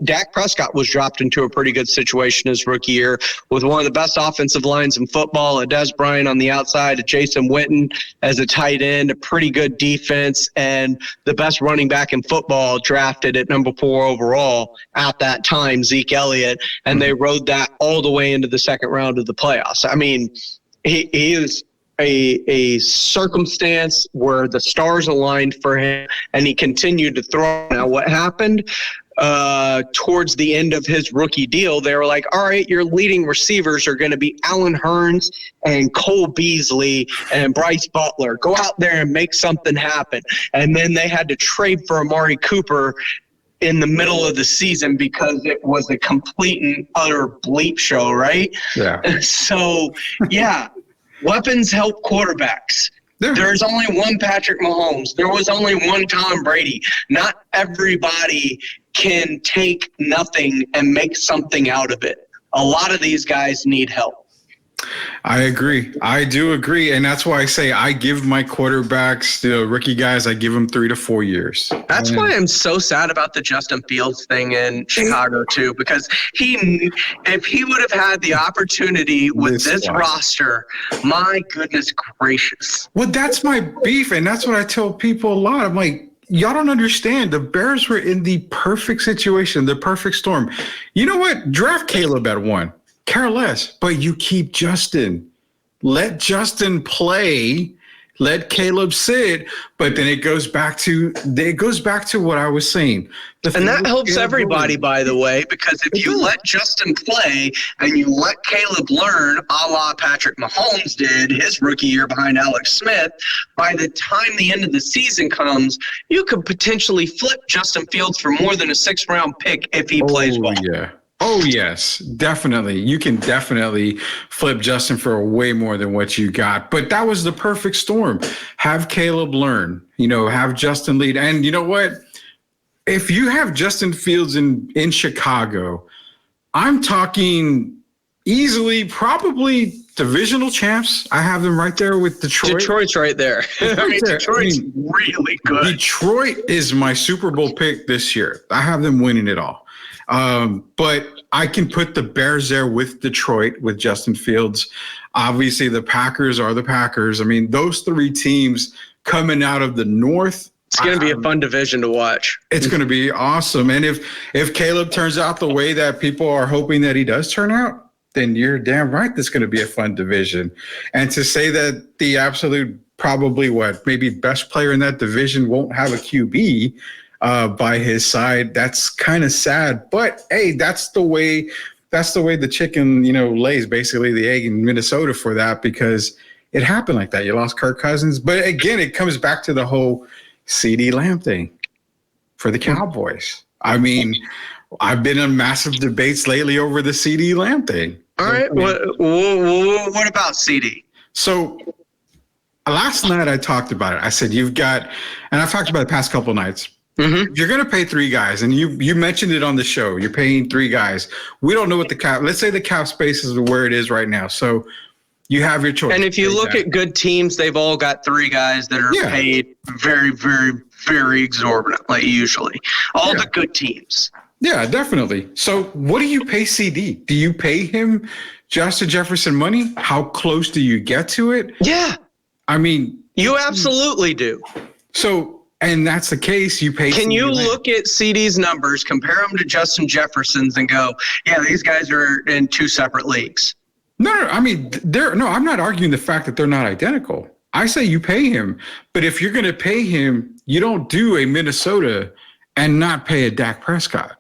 Dak Prescott was dropped into a pretty good situation his rookie year with one of the best offensive lines in football, a Des Bryant on the outside, a Jason Witten as a tight end, a pretty good defense, and the best running back in football drafted at number 4 overall at that time, Zeke Elliott, and they rode that all the way into the second round of the playoffs. I mean, he is a circumstance where the stars aligned for him, and he continued to throw. Now, what happened towards the end of his rookie deal, they were like, all right, your leading receivers are going to be Allen Hurns and Cole Beasley and Bryce Butler. Go out there and make something happen. And then they had to trade for Amari Cooper in the middle of the season because it was a complete and utter bleep show, right? Yeah. So, weapons help quarterbacks. There's only one Patrick Mahomes. There was only one Tom Brady. Not everybody can take nothing and make something out of it. A lot of these guys need help. I agree. I do agree. And that's why I say I give my quarterbacks, the rookie guys, I give them 3 to 4 years. That's why I'm so sad about the Justin Fields thing in Chicago, too, because if he would have had the opportunity with this roster, my goodness gracious. Well, that's my beef. And that's what I tell people a lot. I'm like, y'all don't understand. The Bears were in the perfect situation, the perfect storm. You know what? Draft Caleb at 1. Care less, but you keep Justin. Let Justin play. Let Caleb sit. But then it goes back to what I was saying. And that helps everybody, by the way, because if you let Justin play and you let Caleb learn, a la Patrick Mahomes did his rookie year behind Alex Smith, by the time the end of the season comes, you could potentially flip Justin Fields for more than a 6th-round pick if he plays well. Yeah. Oh, yes, definitely. You can definitely flip Justin for way more than what you got. But that was the perfect storm. Have Caleb learn, have Justin lead. And you know what? If you have Justin Fields in Chicago, I'm talking easily probably divisional champs. I have them right there with Detroit. Detroit's right there. Detroit's really good. Detroit is my Super Bowl pick this year. I have them winning it all. But I can put the Bears there with Detroit, with Justin Fields. Obviously, the Packers are the Packers. I mean, those 3 teams coming out of the North. It's going to be a fun division to watch. It's going to be awesome. And if Caleb turns out the way that people are hoping that he does turn out, then you're damn right that's going to be a fun division. And to say that the absolute probably maybe best player in that division won't have a QB by his side, that's kind of sad. But hey, that's the way the chicken, lays basically the egg in Minnesota for that, because it happened like that. You lost Kirk Cousins. But again, it comes back to the whole CeeDee Lamb thing for the Cowboys. I mean, I've been in massive debates lately over the CeeDee Lamb thing. All right. What about CeeDee? So last night I talked about it. I said, and I've talked about it the past couple of nights. Mm-hmm. You're going to pay 3 guys, and you mentioned it on the show. You're paying 3 guys. We don't know what the cap. Let's say the cap space is where it is right now. So you have your choice. And if you look at good teams, they've all got 3 guys that are paid very, very, very exorbitantly. Usually, all the good teams. Yeah, definitely. So what do you pay CeeDee? Do you pay him Justin Jefferson money? How close do you get to it? Yeah, I mean, you absolutely do. So. And that's the case. You pay. Can you look at CeeDee's numbers, compare them to Justin Jefferson's, and go, yeah, these guys are in 2 separate leagues? No. I mean, I'm not arguing the fact that they're not identical. I say you pay him, but if you're going to pay him, you don't do a Minnesota and not pay a Dak Prescott.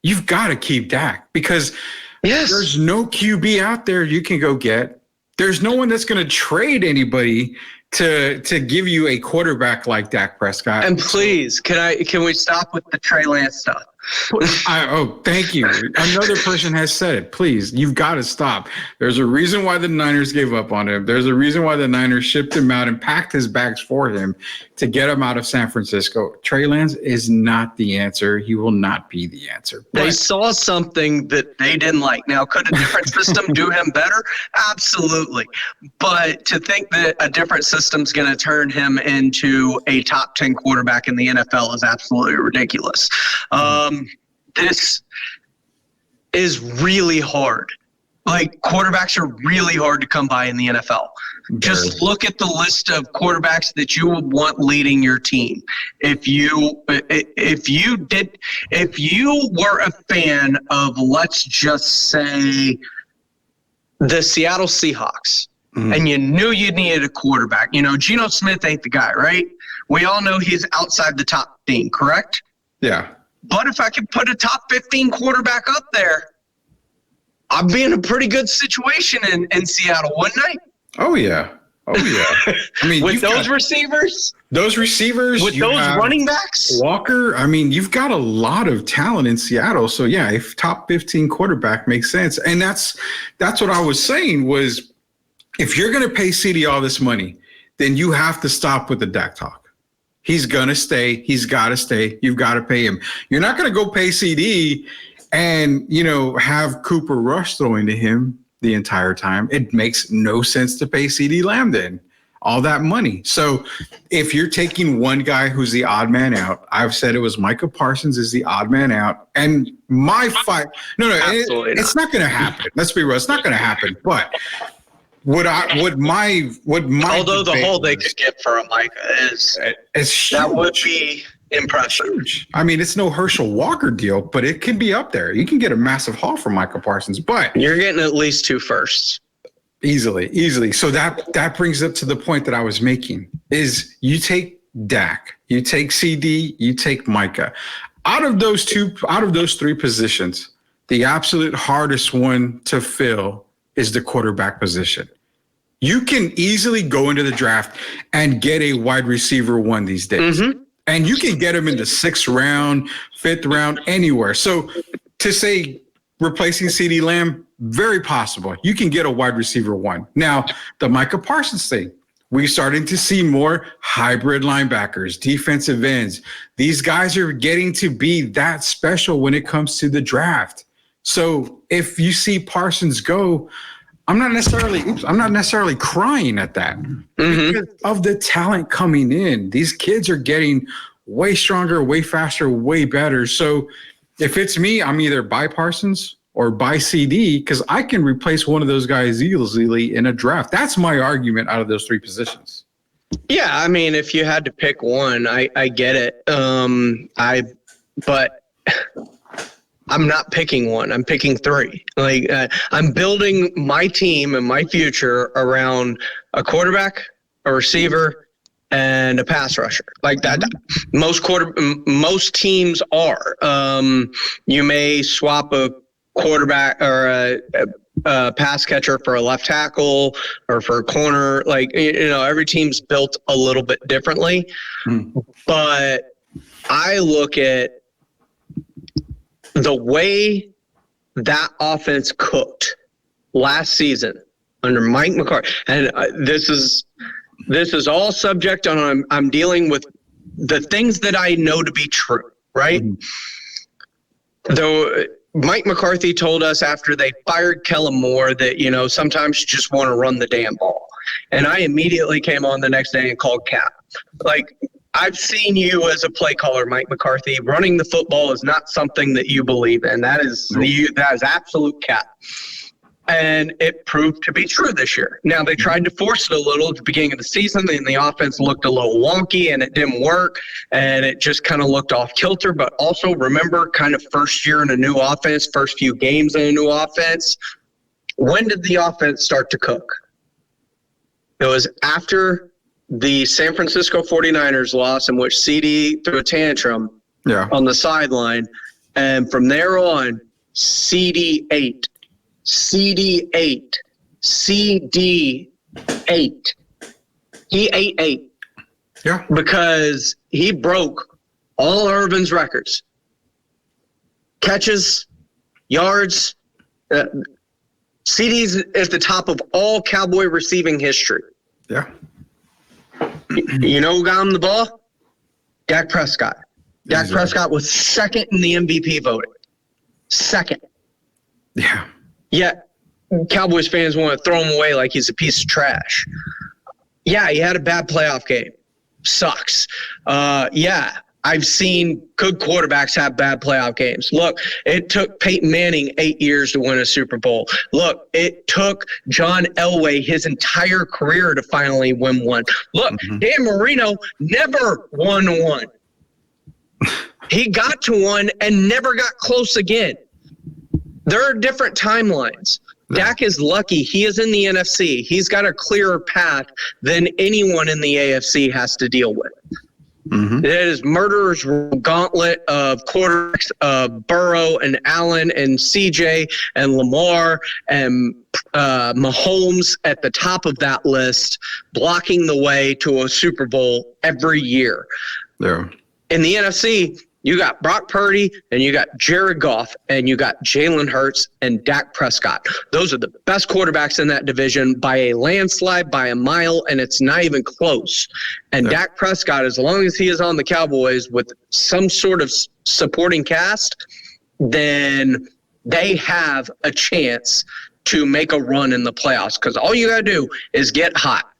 You've got to keep Dak, because Yes. There's no QB out there you can go get. There's no one that's going to trade anybody to give you a quarterback like Dak Prescott. And please, can we stop with the Trey Lance stuff? Thank you. Another person has said it. Please, you've got to stop. There's a reason why the Niners gave up on him. There's a reason why the Niners shipped him out and packed his bags for him to get him out of San Francisco. Trey Lance is not the answer. He will not be the answer. They saw something that they didn't like. Now, could a different system do him better? Absolutely. But to think that a different system's going to turn him into a top 10 quarterback in the NFL is absolutely ridiculous. This is really hard. Like, quarterbacks are really hard to come by in the NFL. Just look at the list of quarterbacks that you would want leading your team. If you were a fan of, let's just say, the Seattle Seahawks, and you knew you needed a quarterback, Geno Smith ain't the guy, right? We all know he's outside the top 15, correct? Yeah. But if I could put a top 15 quarterback up there, I'd be in a pretty good situation in Seattle, wouldn't I? Oh, yeah. I mean, with those receivers, with those running backs, Walker. I mean, you've got a lot of talent in Seattle. So yeah, if top 15 quarterback makes sense, and that's what I was saying was, if you're going to pay CD all this money, then you have to stop with the Dak talk. He's going to stay. He's got to stay. You've got to pay him. You're not going to go pay CD and, have Cooper Rush throwing to him the entire time. It makes no sense to pay CD Lamb then all that money. So if you're taking one guy who's the odd man out, I've said it was Micah Parsons is the odd man out. And my fight, it's not going to happen. Let's be real. It's not going to happen. But although the haul they could get for a Micah is that would be impressive. Huge. I mean, it's no Herschel Walker deal, but it can be up there. You can get a massive haul from Micah Parsons, but you're getting at least 2 firsts. Easily. So that brings up to the point that I was making is you take Dak, you take CD, you take Micah. Out of those 3 positions, the absolute hardest one to fill is the quarterback position. You can easily go into the draft and get a wide receiver 1 these days. Mm-hmm. And you can get him in the 6th round, 5th round, anywhere. So to say replacing CD Lamb, very possible. You can get a wide receiver 1. Now, the Micah Parsons thing, we're starting to see more hybrid linebackers, defensive ends. These guys are getting to be that special when it comes to the draft. So if you see Parsons go, I'm not necessarily crying at that because of the talent coming in. These kids are getting way stronger, way faster, way better. So if it's me, I'm either buy Parsons or buy CD because I can replace one of those guys easily in a draft. That's my argument out of those 3 positions. Yeah, I mean, if you had to pick one, I get it. But I'm not picking one. I'm picking 3. I'm building my team and my future around a quarterback, a receiver, and a pass rusher. Like that. Most teams are. You may swap a quarterback or a pass catcher for a left tackle or for a corner. Every team's built a little bit differently. But I look at the way that offense cooked last season under Mike McCarthy, and this is all subject on I'm dealing with the things that I know to be true, right? Though Mike McCarthy told us after they fired Kellen Moore that, sometimes you just want to run the damn ball. And I immediately came on the next day and called Cap. I've seen you as a play caller, Mike McCarthy. Running the football is not something that you believe in. That is absolute cap. And it proved to be true this year. Now, they tried to force it a little at the beginning of the season, and the offense looked a little wonky, and it didn't work, and it just kind of looked off kilter. But also remember, kind of first year in a new offense, first few games in a new offense, when did the offense start to cook? It was after the San Francisco 49ers loss, in which CD threw a tantrum on the sideline. And from there on, CD ate CD8. CD8. He ate 8. Yeah. Because he broke all Irvin's records. Catches, yards, CD's at the top of all Cowboy receiving history. Yeah. You know who got him the ball? Dak Prescott. Dak Prescott was second in the MVP voting. Second. Yeah. Yet Cowboys fans want to throw him away like he's a piece of trash. Yeah, he had a bad playoff game. Sucks. Yeah, I've seen good quarterbacks have bad playoff games. Look, it took Peyton Manning 8 years to win a Super Bowl. Look, it took John Elway his entire career to finally win one. Look, Dan Marino never won one. He got to one and never got close again. There are different timelines. Dak is lucky. He is in the NFC. He's got a clearer path than anyone in the AFC has to deal with. It is murderer's gauntlet of quarterbacks, Burrow and Allen and CJ and Lamar and Mahomes at the top of that list, blocking the way to a Super Bowl every year. Yeah. In the NFC, you got Brock Purdy, and you got Jared Goff, and you got Jalen Hurts and Dak Prescott. Those are the best quarterbacks in that division by a landslide, by a mile, and it's not even close. And Dak Prescott, as long as he is on the Cowboys with some sort of supporting cast, then they have a chance to make a run in the playoffs, because all you got to do is get hot.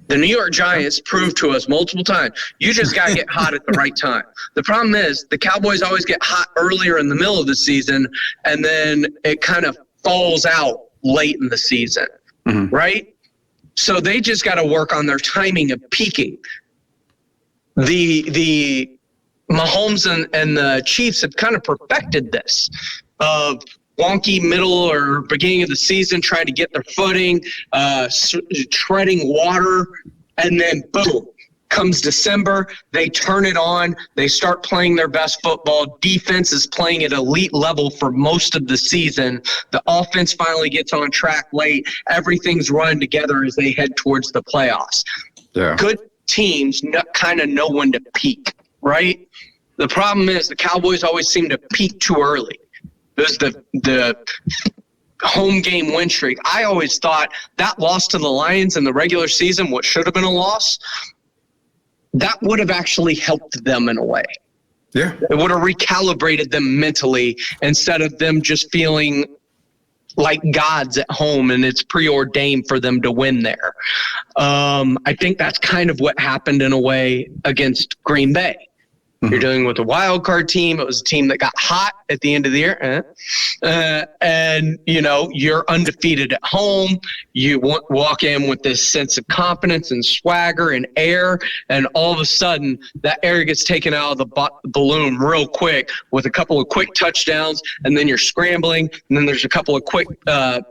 The New York Giants proved to us multiple times, you just got to get hot at the right time. The problem is the Cowboys always get hot earlier in the middle of the season, and then it kind of falls out late in the season, right? So they just got to work on their timing of peaking. The Mahomes and the Chiefs have kind of perfected this of wonky middle or beginning of the season, trying to get their footing, treading water, and then boom, comes December, they turn it on, they start playing their best football. Defense is playing at elite level for most of the season. The offense finally gets on track late. Everything's running together as they head towards the playoffs. Yeah. Good teams kind of know when to peak, right? The problem is the Cowboys always seem to peak too early. There's the home game win streak. I always thought that loss to the Lions in the regular season, what should have been a loss, that would have actually helped them in a way. Yeah. It would have recalibrated them mentally instead of them just feeling like gods at home and it's preordained for them to win there. I think that's kind of what happened in a way against Green Bay. You're dealing with a wild card team. It was a team that got hot at the end of the year. And, you know, you're undefeated at home. You walk in with this sense of confidence and swagger and air. And all of a sudden, that air gets taken out of the balloon real quick with a couple of quick touchdowns. And then you're scrambling. And then there's a couple of quick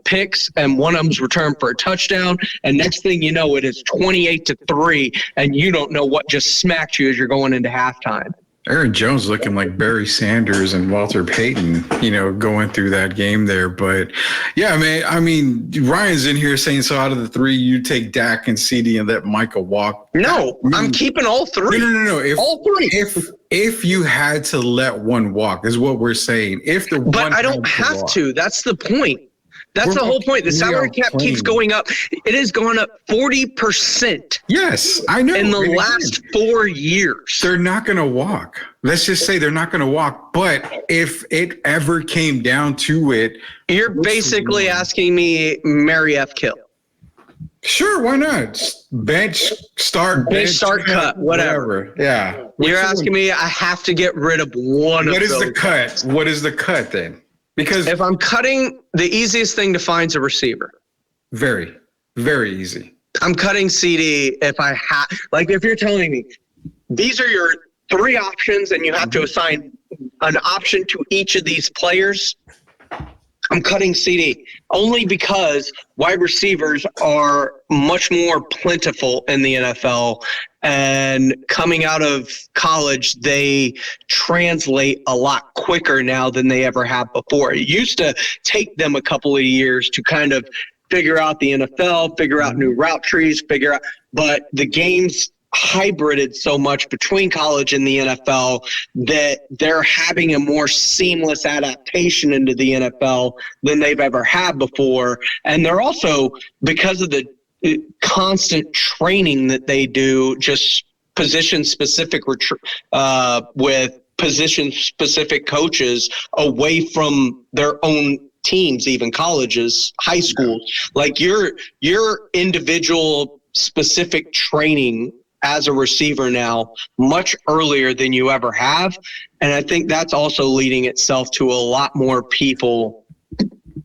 picks. And one of them's returned for a touchdown. And next thing you know, it is 28-3. And you don't know what just smacked you as you're going into halftime. Aaron Jones looking like Barry Sanders and Walter Payton, you know, going through that game there. But, yeah, man, I mean, Ryan's in here saying, so out of the three, you take Dak and CD and let Micah walk. No, I'm keeping all three. No. All three. If you had to let one walk is what we're saying. But I don't have to. That's the point. That's the whole point. The salary cap keeps going up. It has gone up 40%. Yes, I know. In the last 4 years. They're not going to walk. Let's just say they're not going to walk. But if it ever came down to it. You're basically asking me marry F. Kill. Sure, why not? Bench, start, cut, whatever. Yeah. You're asking me I have to get rid of one of those. What is the cut? What is the cut then? Because if I'm cutting, the easiest thing to find is a receiver. Very, very easy. I'm cutting CD if I have, like if you're telling me these are your three options and you have to assign an option to each of these players, I'm cutting CD only because wide receivers are much more plentiful in the NFL and coming out of college, they translate a lot quicker now than they ever have before. It used to take them a couple of years to kind of figure out the NFL, figure out new route trees, but the game's hybrided so much between college and the NFL that they're having a more seamless adaptation into the NFL than they've ever had before. And they're also, because of the constant training that they do, just position-specific with position-specific coaches away from their own teams, even colleges, high schools. Like your individual specific training as a receiver now much earlier than you ever have. And I think that's also leading itself to a lot more people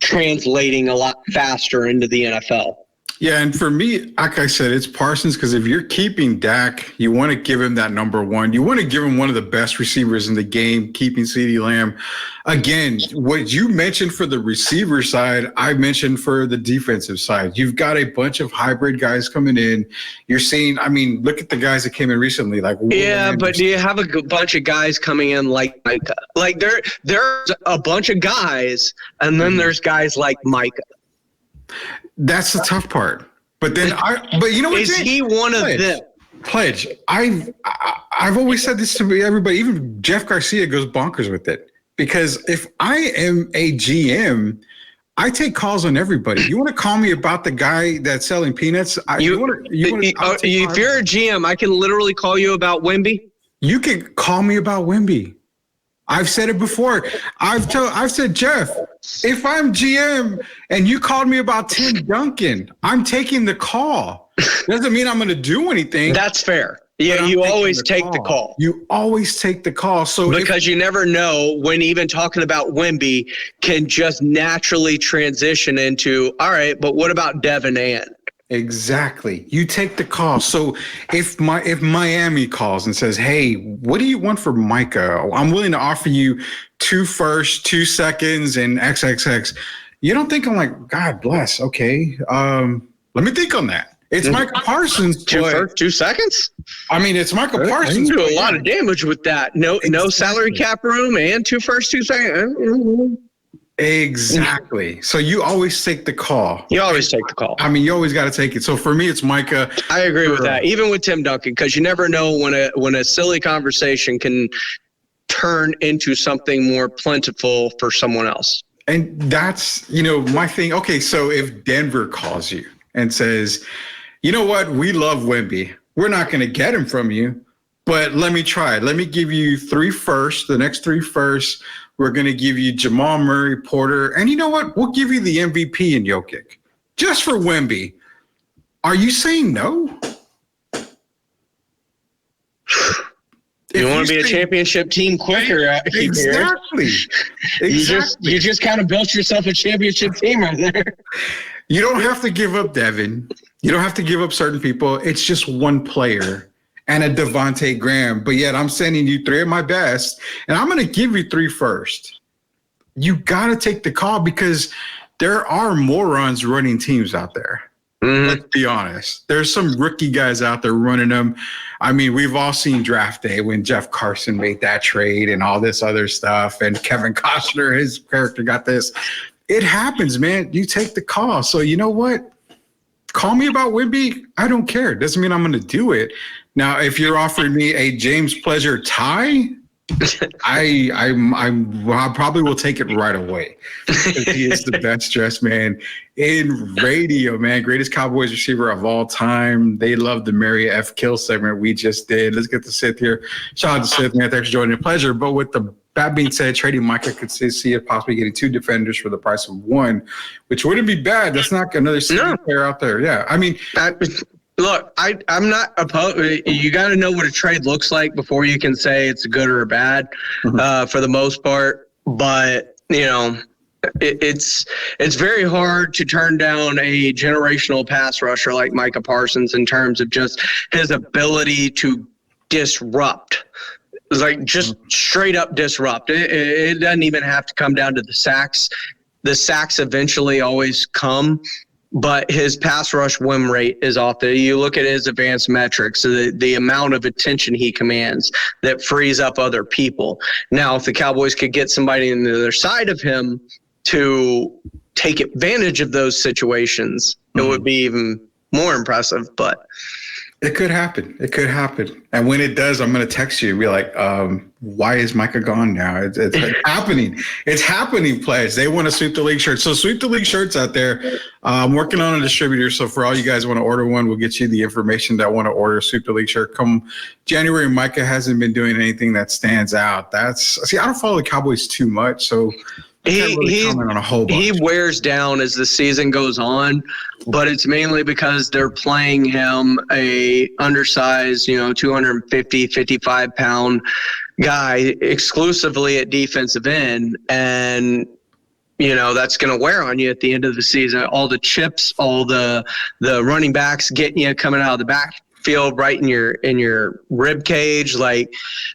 translating a lot faster into the NFL. Yeah, and for me, like I said, it's Parsons, because if you're keeping Dak, you want to give him that number one. You want to give him one of the best receivers in the game, keeping CeeDee Lamb. Again, what you mentioned for the receiver side, I mentioned for the defensive side. You've got a bunch of hybrid guys coming in. You're seeing, I mean, look at the guys that came in recently. But do you have a bunch of guys coming in like Micah? Like there's a bunch of guys, and then there's guys like Micah. That's the tough part. But then but you know what? Is he one of them? Pledge. I've always said this to everybody. Even Jeff Garcia goes bonkers with it, because if I am a GM, I take calls on everybody. You want to call me about the guy that's selling peanuts? If you're a GM, I can literally call you about Wemby. You can call me about Wemby. I've said it before. I've said, Jeff, if I'm GM and you called me about Tim Duncan, I'm taking the call. Doesn't mean I'm going to do anything. That's fair. Yeah, you always take the call. You always take the call. So because you never know when even talking about Wemby can just naturally transition into, all right, but what about Devin Ann? Exactly. You take the call. So if Miami calls and says, hey, what do you want for Micah? I'm willing to offer you 2 firsts, 2 seconds, and XXX. You don't think I'm like, God bless. Okay. Let me think on that. It's Micah Parsons. 2 firsts, 2 seconds? I mean, it's Micah Parsons. You can do a lot of damage with that. No salary cap room and 2 firsts, 2 seconds. Exactly. So you always take the call. You always take the call. I mean, you always got to take it. So for me, it's Micah. I agree with that. Even with Tim Duncan, because you never know when a silly conversation can turn into something more plentiful for someone else. And that's, my thing. Okay, so if Denver calls you and says, you know what, we love Wemby. We're not going to get him from you, but let me try it. Let me give you 3 firsts, the next 3 firsts. We're going to give you Jamal Murray, Porter, and you know what? We'll give you the MVP in Jokic just for Wemby. Are you saying no? You want to be a championship team quicker? Exactly. You just kind of built yourself a championship team right there. You don't have to give up Devin. You don't have to give up certain people. It's just one player and a Devontae Graham, but yet I'm sending you 3 of my best, and I'm going to give you 3 first. You got to take the call, because there are morons running teams out there. Let's be honest. There's some rookie guys out there running them. I mean, we've all seen draft day when Jeff Carson made that trade and all this other stuff, and Kevin Costner, his character, got this. It happens, man. You take the call. So you know what? Call me about Wemby. I don't care. It doesn't mean I'm going to do it. Now, if you're offering me a James Pleasure tie, I probably will take it right away. He is the best dressed man in radio, man. Greatest Cowboys receiver of all time. They love the Mary F. Kill segment we just did. Let's get to Sith here. Shout out to Sith, man. Thanks for joining. A pleasure. But with that being said, trading Micah could see it possibly getting 2 defenders for the price of 1, which wouldn't be bad. That's not another player out there. Yeah, I mean. Look, I'm not opposed. You got to know what a trade looks like before you can say it's good or bad, for the most part. But it's very hard to turn down a generational pass rusher like Micah Parsons in terms of just his ability to disrupt. It's like just straight up disrupt. It doesn't even have to come down to the sacks. The sacks eventually always come. but his pass rush win rate is off. You look at his advanced metrics, so the amount of attention he commands that frees up other people. Now, if the Cowboys could get somebody on the other side of him to take advantage of those situations, it would be even more impressive. But it could happen. It could happen. And when it does, I'm going to text you and be like, why is Micah gone now? It's happening. It's happening, players. They want to sweep the league shirt. So sweep the league shirts out there. I'm working on a distributor. So for all you guys who want to order one, we'll get you the information that want to order a sweep the league shirt. Come January, Micah hasn't been doing anything that stands out. I don't follow the Cowboys too much. So he wears down as the season goes on, but it's mainly because they're playing him a undersized, 250, 55 pound guy exclusively at defensive end. And, that's going to wear on you at the end of the season. All the chips, all the running backs getting you coming out of the backfield right in your rib cage, like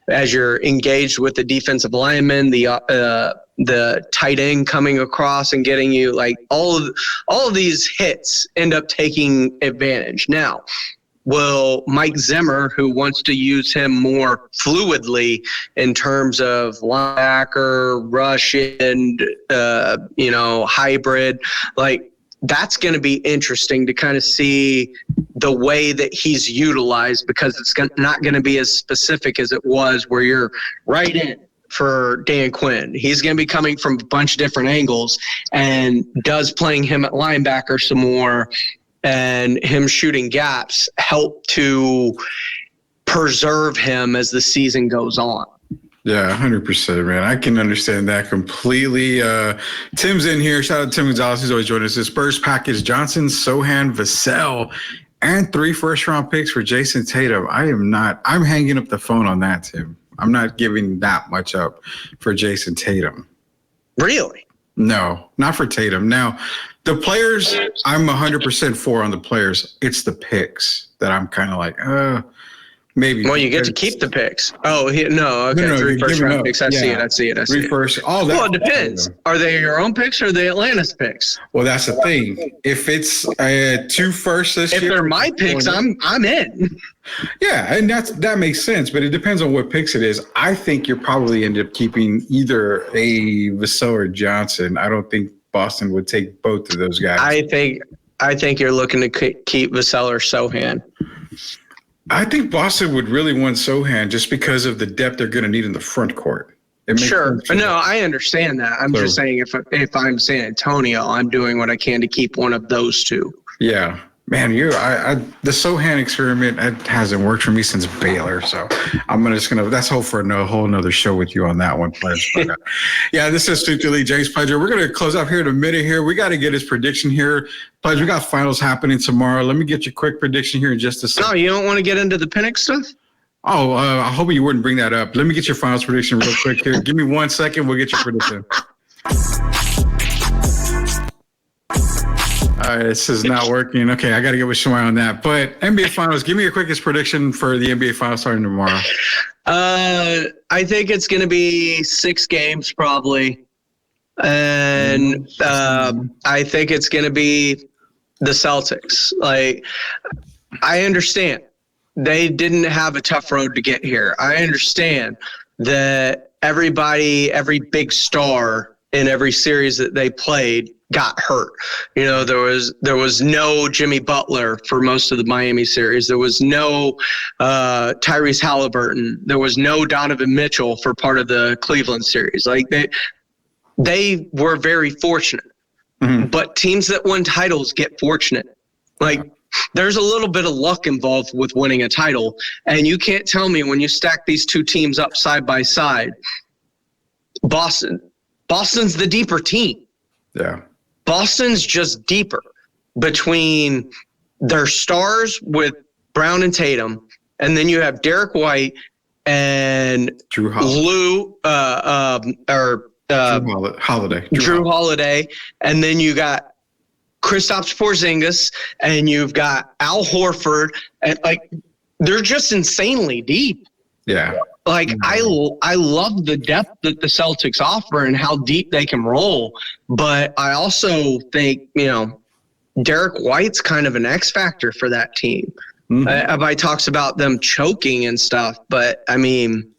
as you're engaged with the defensive lineman, the tight end coming across and getting you, like all of these hits end up taking advantage. Now, will Mike Zimmer, who wants to use him more fluidly in terms of linebacker, rush and hybrid, like that's going to be interesting to kind of see the way that he's utilized, because it's not going to be as specific as it was where you're right in for Dan Quinn. He's going to be coming from a bunch of different angles, and does playing him at linebacker some more and him shooting gaps help to preserve him as the season goes on. Yeah, 100%, man. I can understand that completely. Tim's in here. Shout out to Tim Gonzalez. He's always joining us. The Spurs package: Johnson, Sohan, Vassell, and 3 first-round picks for Jason Tatum. I'm hanging up the phone on that, Tim. I'm not giving that much up for Jason Tatum. Really? No, not for Tatum. Now, the players, I'm 100% for on the players. It's the picks that I'm kind of like, maybe. Well, you get to keep the picks. Oh, no. Okay, no, 3 first-round picks. I see it. 3 first. All that. Well, it depends. Are they your own picks or are they Atlanta's picks? Well, that's the thing. If it's 2 firsts this year. If they're my picks, I'm in. Yeah, and that makes sense, but it depends on what picks it is. I think you're probably end up keeping either a Vassell or Johnson. I don't think Boston would take both of those guys. I think you're looking to keep Vassell or Sohan. I think Boston would really want Sohan just because of the depth they're going to need in the front court. Sure. No, I understand that. I'm just saying if I'm San Antonio, I'm doing what I can to keep one of those two. Yeah. Man, the Sohan experiment hasn't worked for me since Baylor, so that's hope for a whole nother show with you on that one, Pledge. But, yeah, this is Sweep the League, James Pledger. We're going to close up here in a minute here. We got to get his prediction here. Pledge, we got finals happening tomorrow. Let me get your quick prediction here in just a second. No, you don't want to get into the Penix stuff? Oh, I hope you wouldn't bring that up. Let me get your finals prediction real quick here. Give me 1 second. We'll get your prediction. All right, this is not working. Okay, I got to get with Shawai on that. But NBA Finals, give me your quickest prediction for the NBA Finals starting tomorrow. I think it's going to be 6 games probably. And I think it's going to be the Celtics. Like, I understand they didn't have a tough road to get here. I understand that every big star in every series that they played got hurt. There was no Jimmy Butler for most of the Miami series. There was no Tyrese Halliburton. There was no Donovan Mitchell for part of the Cleveland series. Like they were very fortunate. Mm-hmm. But teams that win titles get fortunate. Like there's a little bit of luck involved with winning a title, and you can't tell me when you stack these 2 teams up side by side, Boston's the deeper team. Yeah. Boston's just deeper between their stars with Brown and Tatum, and then you have Derek White and Drew Holiday. Drew Holiday, and then you got Kristaps Porzingis, and you've got Al Horford, and like they're just insanely deep. Yeah. Like I love the depth that the Celtics offer and how deep they can roll, but I also think Derek White's kind of an X factor for that team. Everybody talks about them choking and stuff, but I mean,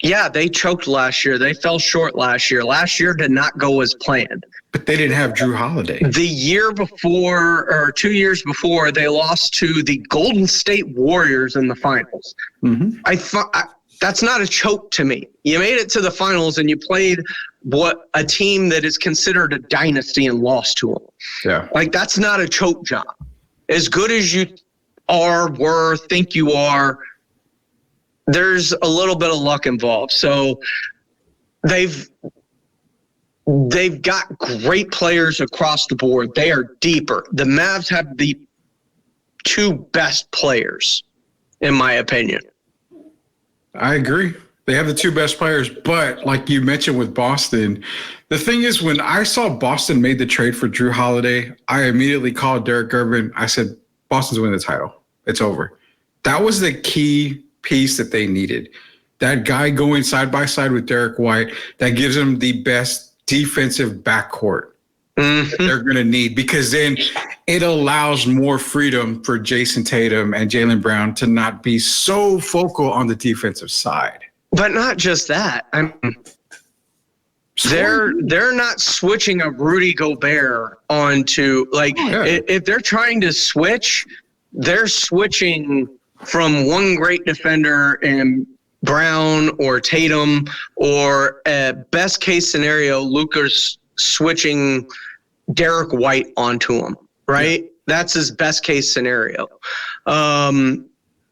yeah, they choked last year. They fell short last year. Last year did not go as planned. But they didn't have Drew Holiday. The year before, or 2 years before, they lost to the Golden State Warriors in the finals. That's not a choke to me. You made it to the finals and you played a team that is considered a dynasty and lost to them. Yeah. Like, that's not a choke job. As good as you think you are, there's a little bit of luck involved. So they've got great players across the board. They are deeper. The Mavs have the 2 best players, in my opinion. I agree. They have the 2 best players, but like you mentioned with Boston, the thing is, when I saw Boston made the trade for Drew Holiday, I immediately called Derek Gervin. I said, Boston's winning the title. It's over. That was the key piece that they needed. That guy going side by side with Derek White, that gives them the best defensive backcourt that they're going to need, because then it allows more freedom for Jason Tatum and Jaylen Brown to not be so focal on the defensive side. But not just that. They're not switching a Rudy Gobert onto, like, if they're trying to switch, they're switching from one great defender in Brown or Tatum, or best case scenario, Luka's switching Derek White onto him, right? Yeah. That's his best case scenario.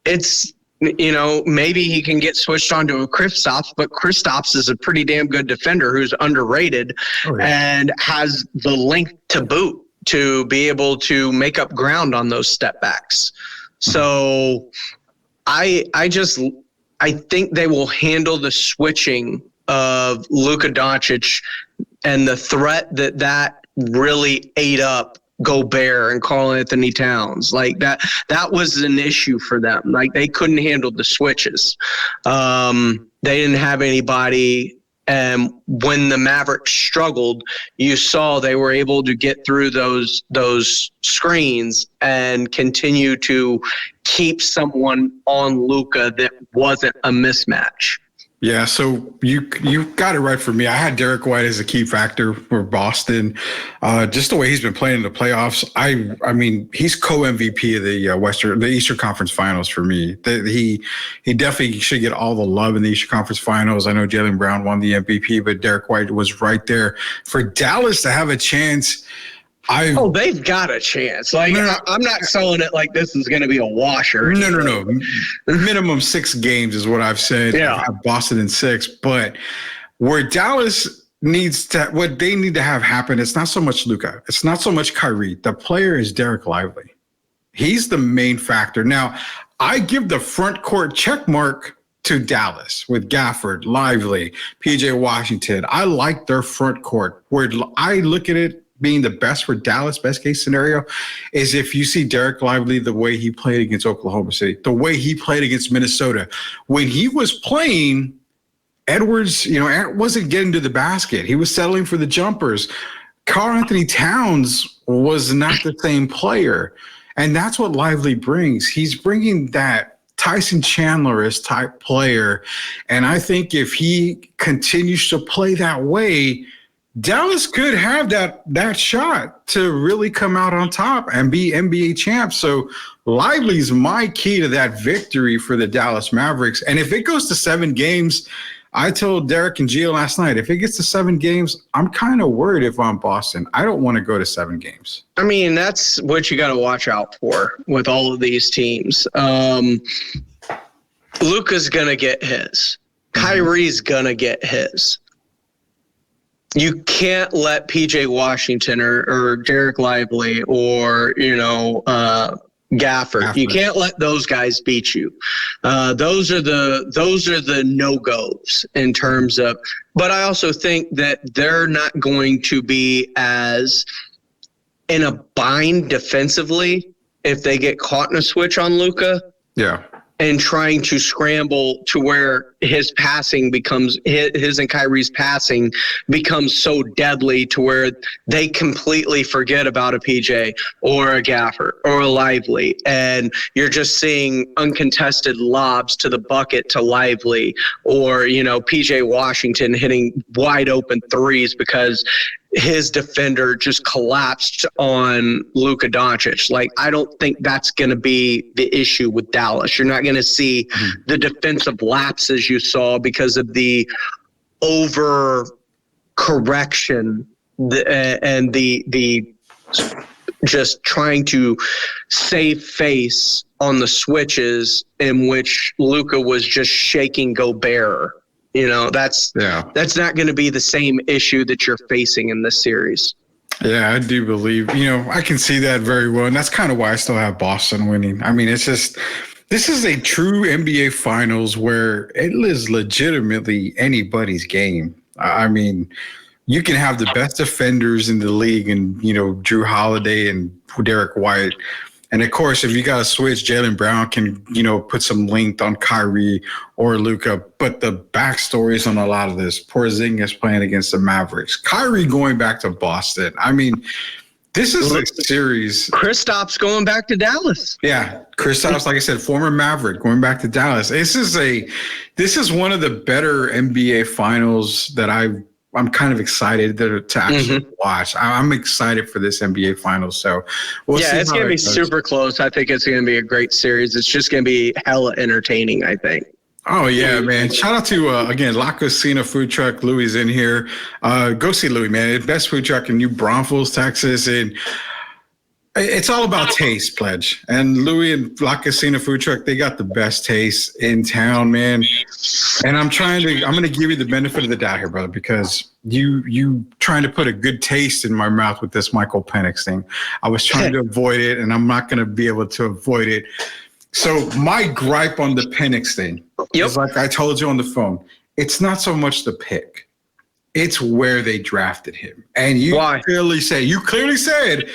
It's, maybe he can get switched onto a Kristaps, but Kristaps is a pretty damn good defender who's underrated and has the length to boot to be able to make up ground on those step backs. So I think they will handle the switching of Luka Doncic and the threat that really ate up Gobert and Karl Anthony Towns. Like that was an issue for them. Like, they couldn't handle the switches. They didn't have anybody. And when the Mavericks struggled, you saw they were able to get through those screens and continue to keep someone on Luka that wasn't a mismatch. Yeah, so you got it right for me. I had Derek White as a key factor for Boston. Just the way he's been playing in the playoffs. I mean, he's co-MVP of the Eastern Conference Finals for me. He definitely should get all the love in the Eastern Conference Finals. I know Jaylen Brown won the MVP, but Derek White was right there for Dallas to have a chance. They've got a chance. Like, no. I'm not selling it like this is going to be a washer. No. Minimum 6 games is what I've said. Yeah. I have Boston in 6, but where Dallas what they need to have happen, it's not so much Luka. It's not so much Kyrie. The player is Derek Lively. He's the main factor. Now, I give the front court check mark to Dallas with Gafford, Lively, PJ Washington. I like their front court. Where I look at it being the best for Dallas, best case scenario, is if you see Derek Lively the way he played against Oklahoma City, the way he played against Minnesota. When he was playing, Edwards, wasn't getting to the basket. He was settling for the jumpers. Karl Anthony Towns was not the same player. And that's what Lively brings. He's bringing that Tyson Chandler-ish type player. And I think if he continues to play that way, Dallas could have that shot to really come out on top and be NBA champs. So Lively's my key to that victory for the Dallas Mavericks. And if it goes to 7 games, I told Derek and Gio last night, if it gets to 7 games, I'm kind of worried if I'm Boston. I don't want to go to 7 games. I mean, that's what you got to watch out for with all of these teams. Luka's going to get his. Kyrie's going to get his. You can't let PJ Washington or Derek Lively or, Gafford. You can't let those guys beat you. Those are the no-goes in terms of, but I also think that they're not going to be as in a bind defensively if they get caught in a switch on Luka. Yeah. and trying to scramble to where his passing becomes his and Kyrie's passing becomes so deadly to where they completely forget about a PJ or a Gaffer or a Lively, and you're just seeing uncontested lobs to the bucket to Lively, or PJ Washington hitting wide open threes because his defender just collapsed on Luka Doncic. Like, I don't think that's going to be the issue with Dallas. You're not going to see the defensive lapses you saw because of the overcorrection and the just trying to save face on the switches in which Luka was just shaking Gobert. That's not going to be the same issue that you're facing in this series. Yeah, I do believe, I can see that very well. And that's kind of why I still have Boston winning. I mean, it's just, this is a true NBA Finals where it is legitimately anybody's game. I mean, you can have the best defenders in the league and, Drew Holiday and Derek White. And of course, if you got to switch, Jaylen Brown can, put some length on Kyrie or Luka. But the backstories on a lot of this, Porzingis playing against the Mavericks, Kyrie going back to Boston. I mean, this is a series. Kristaps going back to Dallas. Yeah, Kristaps, like I said, former Maverick going back to Dallas. This is one of the better NBA Finals that I'm kind of excited to actually watch. I'm excited for this NBA Finals. So it's going to be super close. I think it's going to be a great series. It's just going to be hella entertaining, I think. Oh, yeah, man. Shout out to, again, La Cocina Food Truck. Louis is in here. Go see Louis, man. Best food truck in New Braunfels, Texas. And it's all about taste, Pledge. And Louis and La Cocina Food Truck, they got the best taste in town, man. And I'm going to give you the benefit of the doubt here, brother, because you trying to put a good taste in my mouth with this Michael Penix thing. I was trying to avoid it, and I'm not going to be able to avoid it. So my gripe on the Penix thing is, like I told you on the phone, it's not so much the pick. It's where they drafted him. And you clearly said,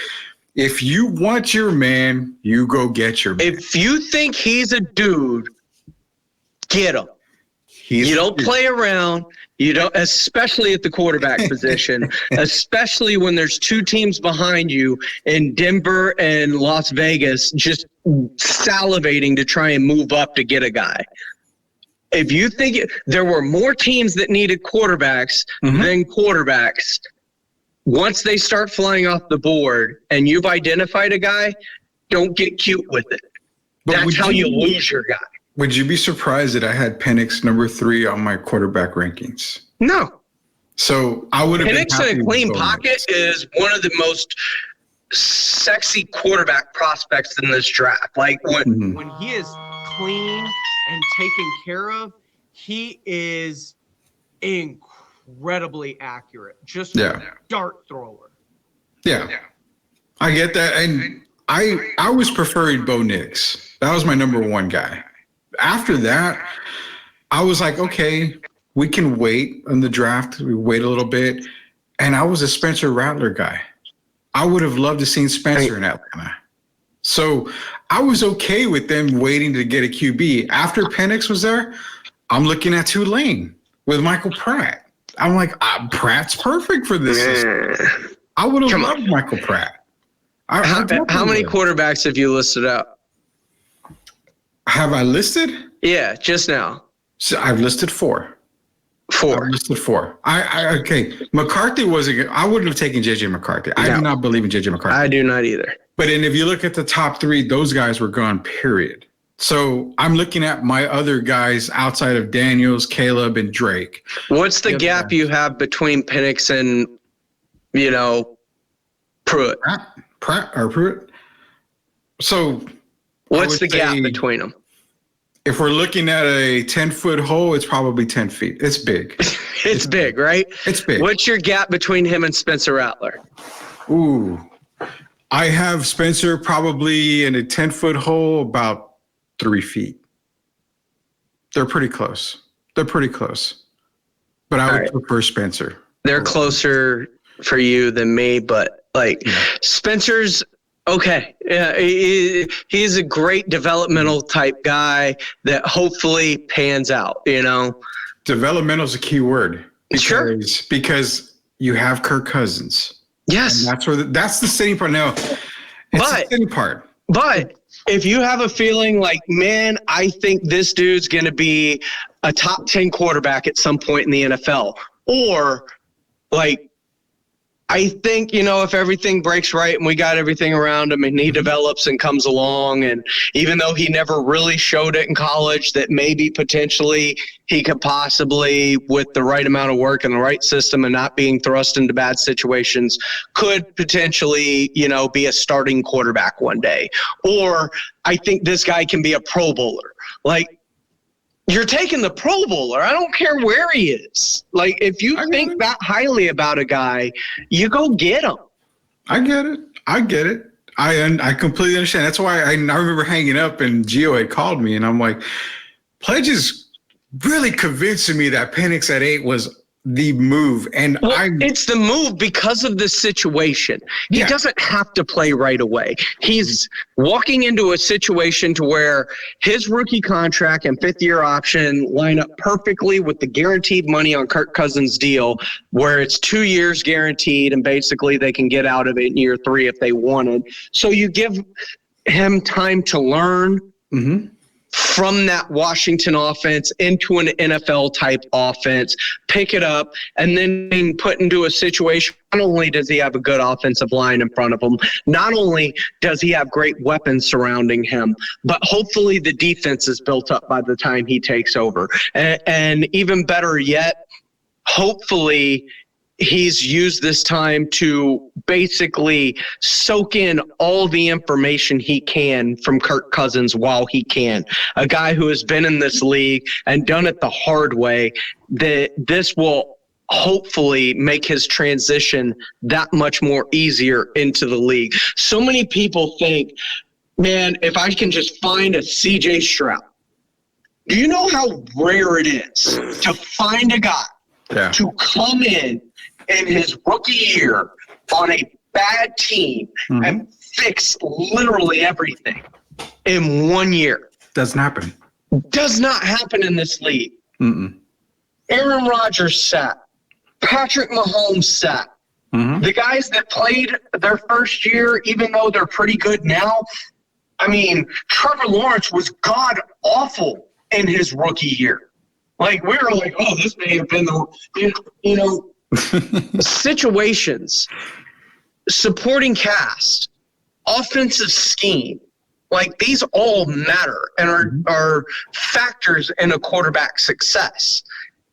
if you want your man, you go get your man. If you think he's a dude, get him. You don't play around. You don't, especially at the quarterback position, especially when there's two teams behind you in Denver and Las Vegas just salivating to try and move up to get a guy. If you think there were more teams that needed quarterbacks than quarterbacks, once they start flying off the board and you've identified a guy, don't get cute with it. That's how you lose your guy. Would you be surprised that I had Penix number 3 on my quarterback rankings? No. So I would have been Penix in a clean pocket is one of the most sexy quarterback prospects in this draft. Like when he is clean and taken care of, he is incredibly accurate. Just a dart thrower. Yeah. I get that. And I was preferring Bo Nix. That was my number 1 guy. After that, I was like, okay, we can wait on the draft. We wait a little bit. And I was a Spencer Rattler guy. I would have loved to seen Spencer in Atlanta. So I was okay with them waiting to get a QB. After Penix was there, I'm looking at Tulane with Michael Pratt. I'm like, Pratt's perfect for this system. I would have loved Michael Pratt. How many quarterbacks have you listed out? Have I listed? Yeah, just now. So I've listed 4. I've listed 4. Okay. McCarthy wasn't. I wouldn't have taken JJ McCarthy. I do not believe in JJ McCarthy. I do not either. But if you look at the top 3, those guys were gone. Period. So I'm looking at my other guys outside of Daniels, Caleb, and Drake. What's the gap you have between Penix and Pruitt? Pruitt. So. What's the gap between them? If we're looking at a 10-foot hole, it's probably 10 feet. It's big. It's big, right? It's big. What's your gap between him and Spencer Rattler? Ooh. I have Spencer probably in a 10-foot hole about 3 feet. They're pretty close. But I would prefer Spencer. They're closer for you than me, but Spencer's Okay. Yeah, he's a great developmental type guy that hopefully pans out, Developmental is a key word. Because you have Kirk Cousins. Yes. And that's the sitting part. No, it's the sitting part. But if you have a feeling like, man, I think this dude's going to be a top 10 quarterback at some point in the NFL, or like, I think, if everything breaks right and we got everything around him and he develops and comes along, and even though he never really showed it in college, that maybe potentially he could possibly, with the right amount of work and the right system and not being thrust into bad situations, could potentially, be a starting quarterback one day. Or I think this guy can be a Pro Bowler. Like, you're taking the Pro Bowler. I don't care where he is. Like, if you think that highly about a guy, you go get him. I get it. I completely understand. That's why I remember hanging up and Gio had called me, and I'm like, Pledge is really convincing me that Penix at 8 was the move. And it's the move because of the situation. He doesn't have to play right away. He's walking into a situation to where his rookie contract and 5th-year option line up perfectly with the guaranteed money on Kirk Cousins' deal, where it's 2 years guaranteed and basically they can get out of it in year 3 if they wanted. So you give him time to learn from that Washington offense into an NFL type offense, pick it up, and then being put into a situation. Not only does he have a good offensive line in front of him, not only does he have great weapons surrounding him, but hopefully the defense is built up by the time he takes over. And even better yet, hopefully he's used this time to basically soak in all the information he can from Kirk Cousins while he can. A guy who has been in this league and done it the hard way, that this will hopefully make his transition that much more easier into the league. So many people think, man, if I can just find a CJ Stroud. Do you know how rare it is to find a guy to come in his rookie year on a bad team and fix literally everything in 1 year? Doesn't happen. Does not happen in this league. Aaron Rodgers sat. Patrick Mahomes sat. The guys that played their first year, even though they're pretty good now, I mean, Trevor Lawrence was god-awful in his rookie year. Like, we were like, oh, this may have been the, situations, supporting cast, offensive scheme, like these all matter and are factors in a quarterback's success.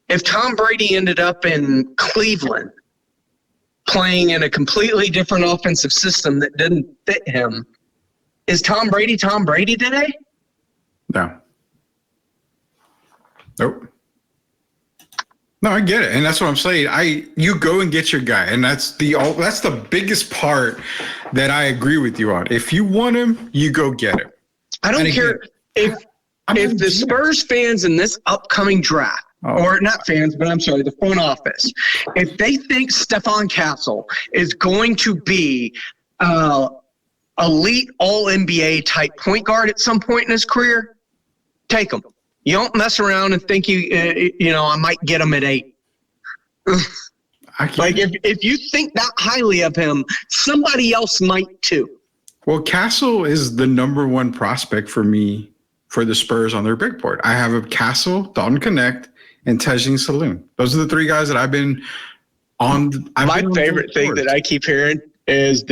If Tom Brady ended up in Cleveland playing in a completely different offensive system that didn't fit him, is Tom Brady today? No. Nope. No, I get it, and that's what I'm saying. You go and get your guy, and that's the biggest part that I agree with you on. If you want him, you go get him. I don't care if the Spurs fans in this upcoming draft, or not fans, but I'm sorry, the front office, if they think Stephon Castle is going to be elite All-NBA type point guard at some point in his career, take him. You don't mess around and think I might get him at 8. Like if you think that highly of him, somebody else might too. Well, Castle is the number 1 prospect for me for the Spurs on their big board. I have a Castle, Dalton Connect, and Tejin Saloon. Those are the 3 guys that I've been on. My favorite thing that I keep hearing is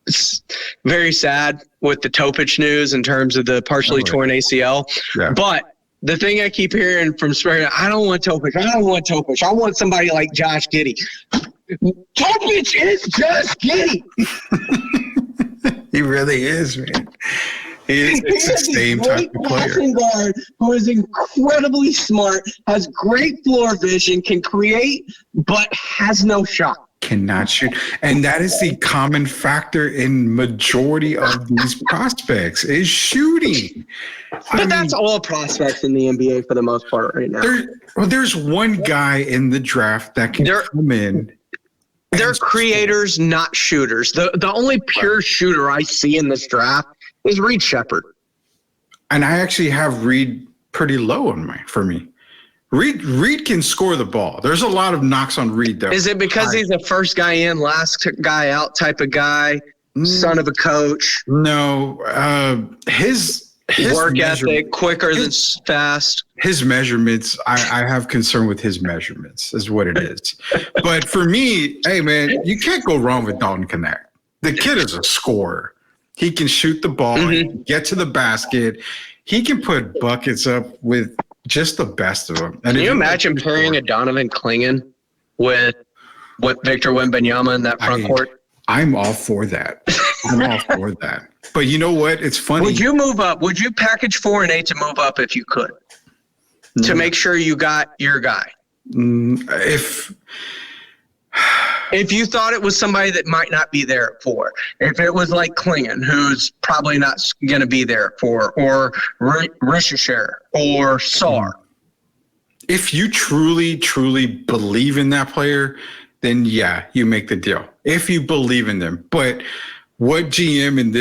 it's very sad with the Topic news in terms of the partially torn ACL. Yeah. But the thing I keep hearing from Spurs, I don't want Topic. I want somebody like Josh Giddey. Topic is Josh Giddey. He really is, man. It's the same type of player. Guard who is incredibly smart, has great floor vision, can create, but has no shot. Cannot shoot. And that is the common factor in majority of these prospects is shooting. But that's all prospects in the NBA for the most part right now. There's one guy in the draft that can come in They're creators, not shooters. The only pure shooter I see in this draft is Reed Shepherd. And I actually have Reed pretty low for me. Reed can score the ball. There's a lot of knocks on Reed, though. Is it because he's the first guy in, last guy out type of guy, son of a coach? No. His work ethic, quicker than fast. His measurements, I have concern with his measurements, is what it is. But for me, hey, man, you can't go wrong with Dalton Connect. The kid is a scorer. He can shoot the ball, get to the basket. He can put buckets up with just the best of them. And can you imagine pairing a Donovan Clingan with Victor Wembanyama in that front court? I'm all for that. I'm all for that. But you know what? It's funny. Would you move up? Would you package 4 and 8 to move up if you could? To make sure you got your guy? If you thought it was somebody that might not be there at 4, if it was like Clingan, who's probably not going to be there at 4, or Rishashare or Sarr. If you truly, truly believe in that player, then yeah, you make the deal. If you believe in them. But what GM in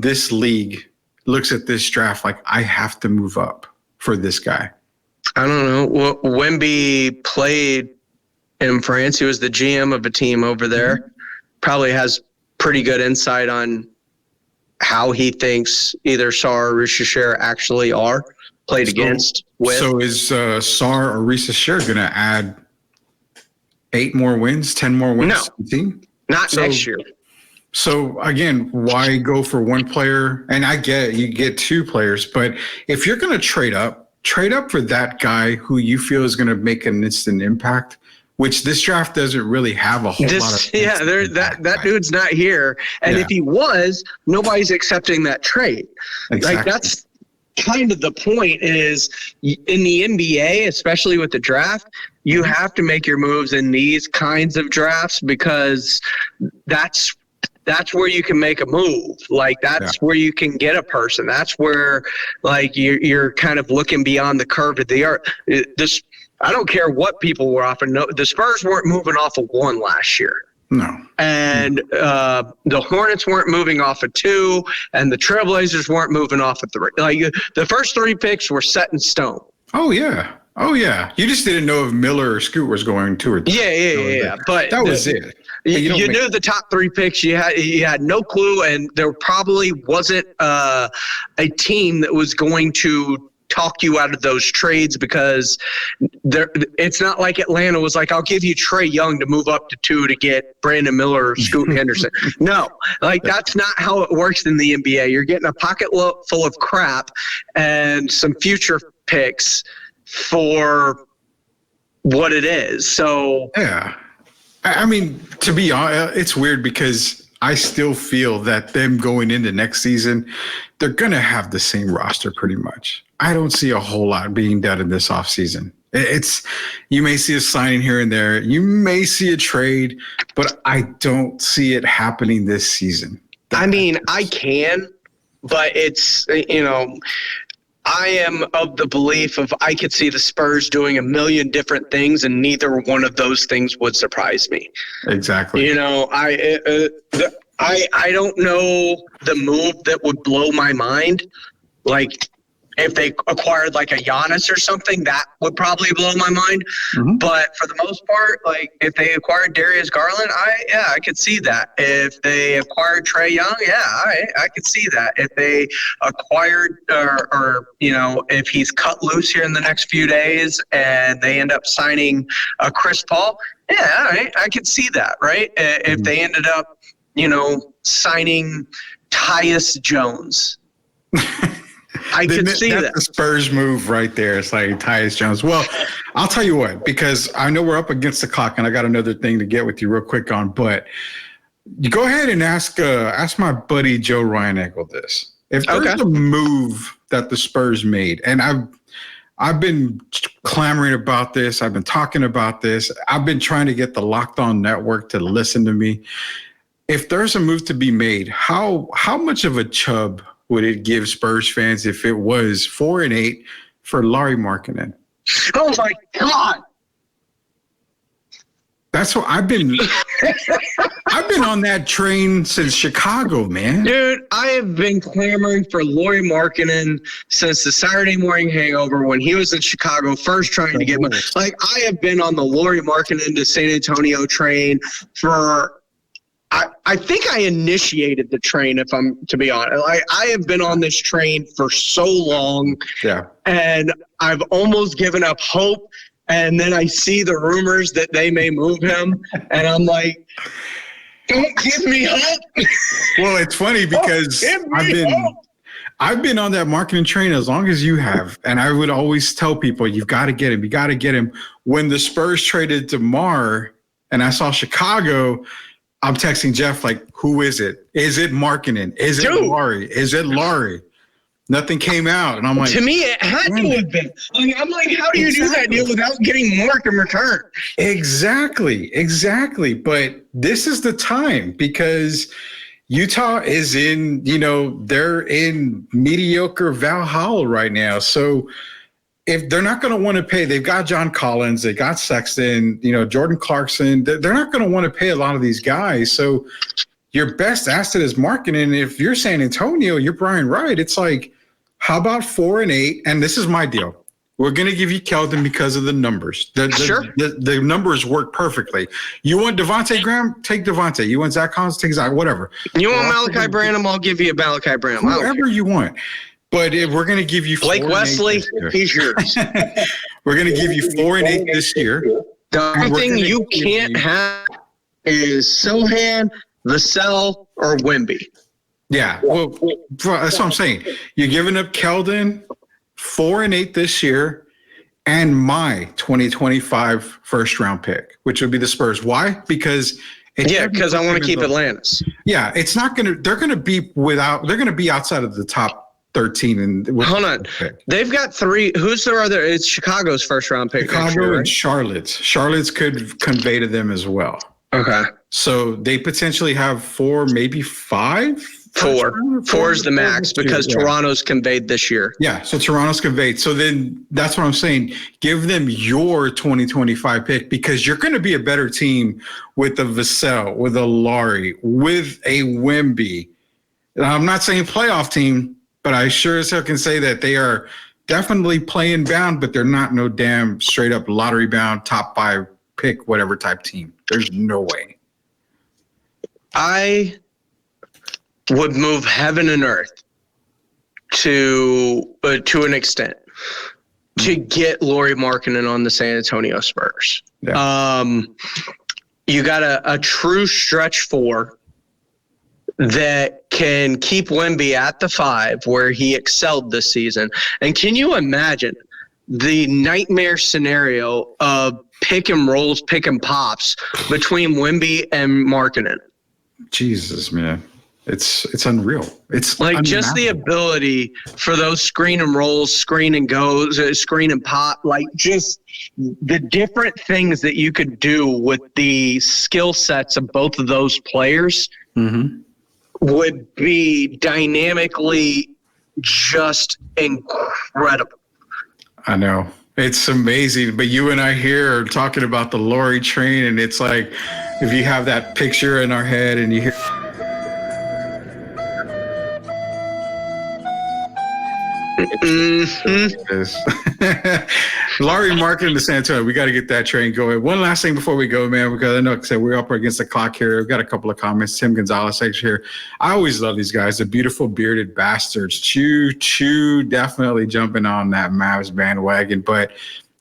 this league looks at this draft like, I have to move up for this guy? I don't know. Well, Wemby played in France. He was the GM of a team over there. Probably has pretty good insight on how he thinks either Sarr or Rishashare actually are played against. So is Sarr or Rishashare going to add 8 more wins, 10 more wins to the team? Not next year. So again, why go for one player? And I get you get 2 players, but if you're going to trade up for that guy who you feel is going to make an instant impact, which this draft doesn't really have a whole lot of. Yeah, that dude's not here. And if he was, nobody's accepting that trade. Exactly. Like that's kind of the point is in the NBA, especially with the draft, you have to make your moves in these kinds of drafts because that's where you can make a move. Like that's where you can get a person. That's where like you're kind of looking beyond the curve of the art. I don't care what people were offering. No, the Spurs weren't moving off of 1 last year. No. And the Hornets weren't moving off of 2, and the Trailblazers weren't moving off of 3. Like the first 3 picks were set in stone. Oh yeah. You just didn't know if Miller or Scoot was going 2 or 3. Yeah. But that was it. You knew the top 3 picks. You had no clue, and there probably wasn't a team that was going to talk you out of those trades because it's not like Atlanta was like, I'll give you Trae Young to move up to 2 to get Brandon Miller or Scoot Henderson. No, like that's not how it works in the NBA. You're getting a pocket full of crap and some future picks for what it is. So yeah, I mean, to be honest, it's weird because I still feel that them going into next season, they're going to have the same roster pretty much. I don't see a whole lot being done in this offseason. You may see a signing here and there. You may see a trade, but I don't see it happening this season. I mean, I can, but it's, I am of the belief of I could see the Spurs doing a million different things, and neither one of those things would surprise me. Exactly. I don't know the move that would blow my mind. Like if they acquired like a Giannis or something, that would probably blow my mind. Mm-hmm. But for the most part, like if they acquired Darius Garland, I could see that. If they acquired Trae Young, I could see that. If they acquired or if he's cut loose here in the next few days and they end up signing Chris Paul, I could see that, right? Mm-hmm. If they ended up, signing Tyus Jones. I could see that. The Spurs move right there. It's like Tyus Jones. Well, I'll tell you what, because I know we're up against the clock and I got another thing to get with you real quick on, but you go ahead and ask my buddy Joe Ryan-Eggle this. If there's a move that the Spurs made, and I've been clamoring about this, I've been talking about this, I've been trying to get the Locked On Network to listen to me. If there's a move to be made, how much of a chub would it give Spurs fans if it was 4 and 8 for Lauri Markkanen? Oh my God! That's what I've been. I've been on that train since Chicago, man. Dude, I have been clamoring for Lauri Markkanen since the Saturday Morning Hangover when he was in Chicago first trying to get me. Like, I have been on the Lauri Markkanen to San Antonio train for. I think I initiated the train, if I'm to be honest. I have been on this train for so long, and I've almost given up hope. And then I see the rumors that they may move him, and I'm like, don't give me hope. Well, it's funny because I've been on that marketing train as long as you have, and I would always tell people, you've got to get him. You got to get him. When the Spurs traded DeMar, and I saw Chicago, I'm texting Jeff like, who is it? Is it Markkanen? Is it Lauri? Is it Lauri? Nothing came out, and I'm like, to me, it had to have been. I'm like, how do you do that deal without getting Mark in return? Exactly. But this is the time because Utah is in, they're in mediocre Valhalla right now. So if they're not going to want to pay, they've got John Collins, they got Sexton, Jordan Clarkson. They're not going to want to pay a lot of these guys. So your best asset is Markkanen. If you're San Antonio, you're Brian Wright. It's like, how about 4-8? And this is my deal. We're going to give you Keldon because of the numbers. The numbers work perfectly. You want Devontae Graham? Take Devontae. You want Zach Collins? Take Zach, whatever. You want Malachi Branham? I'll give you a Malachi Branham. Whoever you want. But if we're going to give you Blake Wesley, he's yours. We're going to give you 4-8 this year. The only thing you can't have is Sohan, Vassell, or Wemby. Yeah, well, that's what I'm saying. You're giving up Keldon, 4-8 this year, and my 2025 first round pick, which would be the Spurs. Why? Because because I want to keep Atlantis. Yeah, it's not going to. They're going to be without. They're going to be outside of the top 13. And hold on, they've got 3. Who's their other? It's Chicago's first round pick. Chicago and Charlotte's. Charlotte's could convey to them as well. Okay, so they potentially have 4, maybe 5. 4 is the max because Toronto's conveyed this year. Yeah, so Toronto's conveyed. So then that's what I'm saying. Give them your 2025 pick because you're going to be a better team with a Vassell, with a Lauri, with a Wemby. I'm not saying playoff team, but I sure as hell can say that they are definitely playing bound, but they're not no damn straight up lottery bound, top 5 pick, whatever type team. There's no way. I would move heaven and earth to an extent to get Lauri Markkanen on the San Antonio Spurs. Yeah. You got a true stretch 4 that can keep Wemby at the 5 where he excelled this season. And can you imagine the nightmare scenario of pick and rolls, pick and pops between Wemby and Markkanen? Jesus, man. It's unreal. It's like just the ability for those screen and rolls, screen and goes, screen and pop, like just the different things that you could do with the skill sets of both of those players would be dynamically just incredible. I know. It's amazing. But you and I here are talking about the Lauri train, and it's like if you have that picture in our head and you hear Lauri Markkanen to San Antonio. We got to get that train going. One last thing before we go, man, because I know, like I said, we're up against the clock here. We've got a couple of comments. Tim Gonzalez here. I always love these guys, the beautiful bearded bastards. Choo, definitely jumping on that Mavs bandwagon. But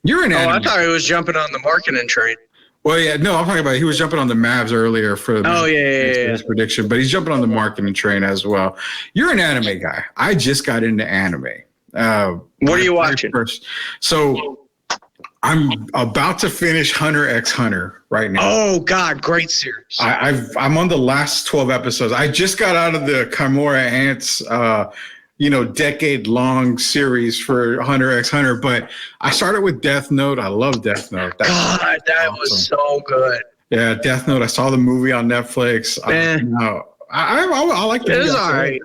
you're an I thought he was jumping on the Markkanen train. Well, yeah, no, I'm talking about he was jumping on the Mavs earlier for his prediction, but he's jumping on the Markkanen train as well. You're an anime guy. I just got into anime. What are you watching? So I'm about to finish Hunter x Hunter right now. Oh God, great series. I'm on the last 12 episodes. I just got out of the Chimera Ants, decade-long series for Hunter x Hunter, but I started with Death Note. I love Death Note. That was so good. Yeah, Death Note. I saw the movie on Netflix. I like the movie. It is all right.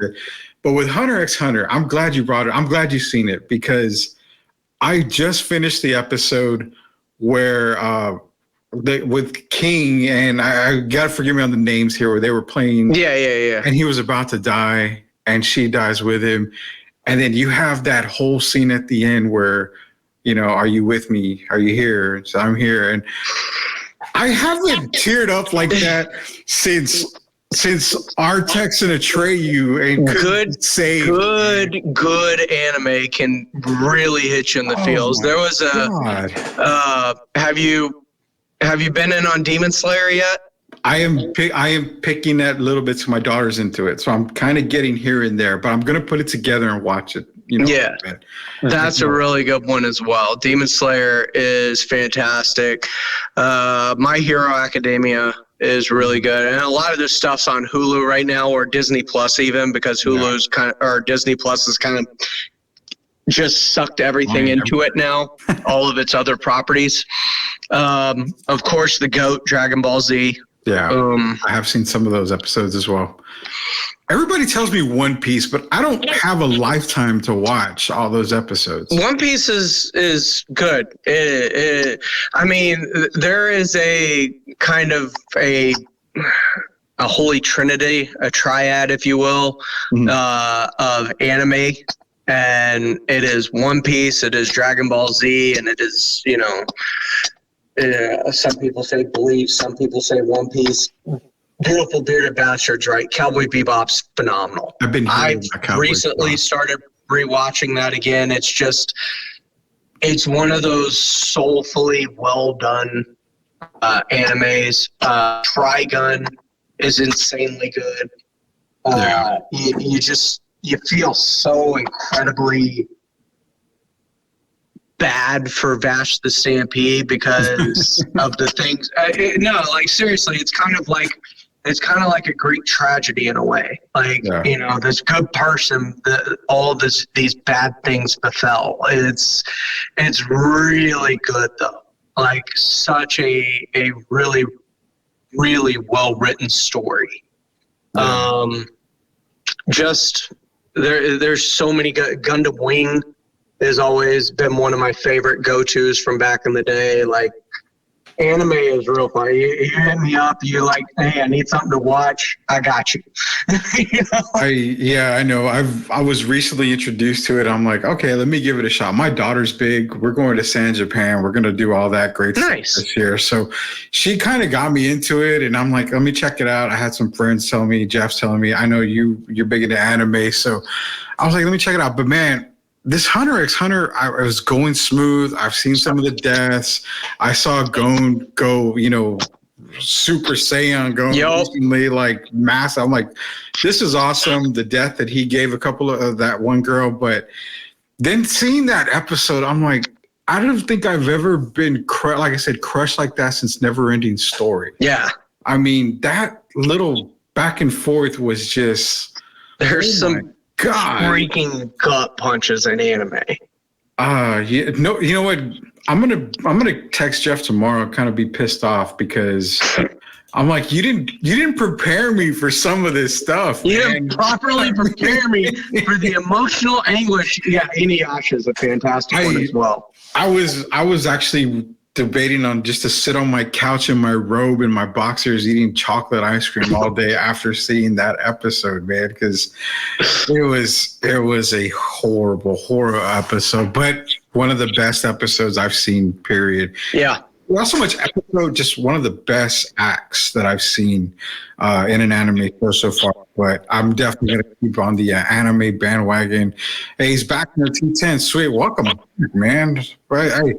But with Hunter x Hunter, I'm glad you brought it. I'm glad you've seen it because I just finished the episode where with King, and I gotta forgive me on the names here, where they were playing. Yeah. And he was about to die, and she dies with him, and then you have that whole scene at the end where, are you with me? Are you here? So I'm here, and I haven't teared up like that since Artex and Atreyu and good anime can really hit you in the feels. There was have you been in on Demon Slayer yet? I am picking that little bits. My daughter's into it, so I'm kind of getting here and there, but I'm gonna put it together and watch it. Yeah, that's a really good one as well. Demon Slayer is fantastic. My Hero Academia is really good, and a lot of this stuff's on Hulu right now, or Disney Plus even, because Hulu's Disney Plus is kind of just sucked everything into it now, all of its other properties. Of course, the GOAT, Dragon Ball Z. Yeah, I have seen some of those episodes as well. Everybody tells me One Piece, but I don't have a lifetime to watch all those episodes. One Piece is good. I mean, there is a kind of a holy trinity, a triad, if you will, of anime. And it is One Piece, it is Dragon Ball Z, and it is, some people say Bleach, some people say One Piece. Beautiful Bearded Bastards, right? Cowboy Bebop's phenomenal. I've recently started rewatching that again. It's one of those soulfully well done animes. Trigun is insanely good. You feel so incredibly bad for Vash the Stampede because of the things. Seriously, it's kind of like a Greek tragedy in a way. This good person, these bad things befell. It's really good though. Like such a really, really well written story. There's so many. Gundam Wing has always been one of my favorite go-tos from back in the day. Like, anime is real fun. You hit me up, you're like, hey, I need something to watch. I got you. I know. I was recently introduced to it. I'm like, okay, let me give it a shot. My daughter's big. We're going to San Japan. We're going to do all that great stuff this year. So she kind of got me into it, and I'm like, let me check it out. I had some friends tell me, Jeff's telling me, I know you're big into anime. So I was like, let me check it out. But man, this Hunter x Hunter, I was going smooth. I've seen some of the deaths. I saw Gon go, Super Saiyan going recently, like massive. I'm like, this is awesome. The death that he gave a couple of that one girl, but then seeing that episode, I'm like, I don't think I've ever been crushed like that since Neverending Story. Yeah, I mean that little back and forth was just. There's some freaking gut punches in anime. You know what? I'm gonna text Jeff tomorrow, kind of be pissed off because I'm like, you didn't prepare me for some of this stuff. You didn't properly prepare me for the emotional anguish. Yeah, Inuyasha is a fantastic one as well. I was actually debating on just to sit on my couch in my robe and my boxers eating chocolate ice cream all day after seeing that episode, man, because it was a horrible episode, but one of the best episodes I've seen, period. Yeah. Not so much episode, just one of the best acts that I've seen in an anime show so far. But I'm definitely going to keep on the anime bandwagon. Hey, he's back in the T10. Sweet. Welcome, man. Right. Hey,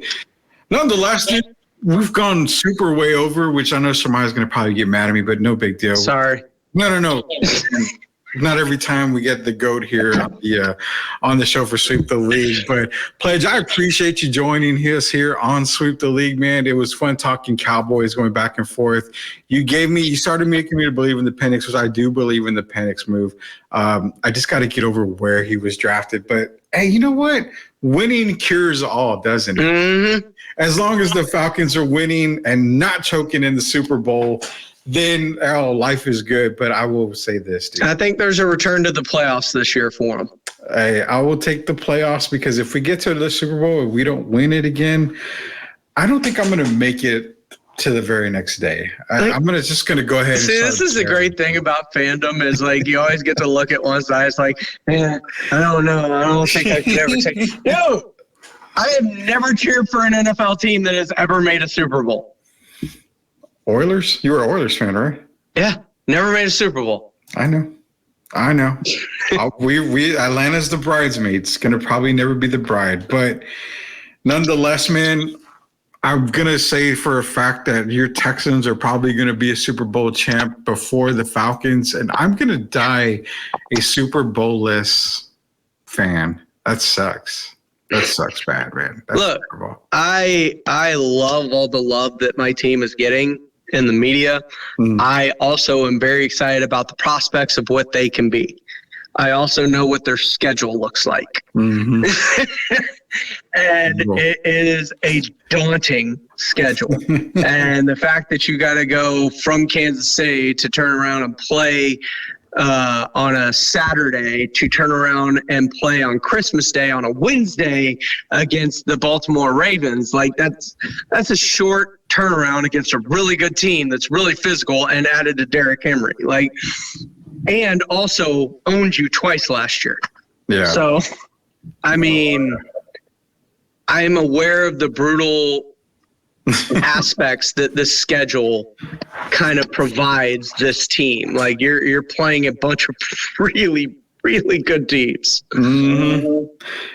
nonetheless, we've gone super way over, which I know Samaya's going to probably get mad at me, but no big deal. Sorry. No. Not every time we get the GOAT here on the show for Sweep the League. But Pledge, I appreciate you joining us here on Sweep the League, man. It was fun talking Cowboys, going back and forth. You started making me to believe in the Penix, which I do believe in the Penix move. I just got to get over where he was drafted. But hey, you know what? Winning cures all, doesn't it? Mm-hmm. As long as the Falcons are winning and not choking in the Super Bowl, then life is good. But I will say this, dude. I think there's a return to the playoffs this year for them. I will take the playoffs because if we get to the Super Bowl and we don't win it again, I don't think I'm going to make it to the very next day. I'm just gonna go ahead. See, this is the great thing about fandom is like you always get to look at one side. It's like, I don't know. I don't think I could ever take. No, I have never cheered for an NFL team that has ever made a Super Bowl. Oilers? You were an Oilers fan, right? Yeah, never made a Super Bowl. I know. we Atlanta's the bridesmaids. Gonna probably never be the bride, but nonetheless, man, I'm gonna say for a fact that your Texans are probably gonna be a Super Bowl champ before the Falcons, and I'm gonna die a Super Bowl-less fan. That sucks. That sucks bad, man. That's Look, terrible. I love all the love that my team is getting in the media. I also am very excited about the prospects of what they can be. I also know what their schedule looks like. And it is a daunting schedule. And the fact that you got to go from Kansas City to turn around and play on a Saturday to turn around and play on Christmas Day on a Wednesday against the Baltimore Ravens, like that's a short turnaround against a really good team that's really physical and added to Derrick Henry, like, and also owned you twice last year. Yeah. So, I mean, I'm aware of the brutal aspects that the schedule kind of provides this team. Like you're playing a bunch of really, really good teams. And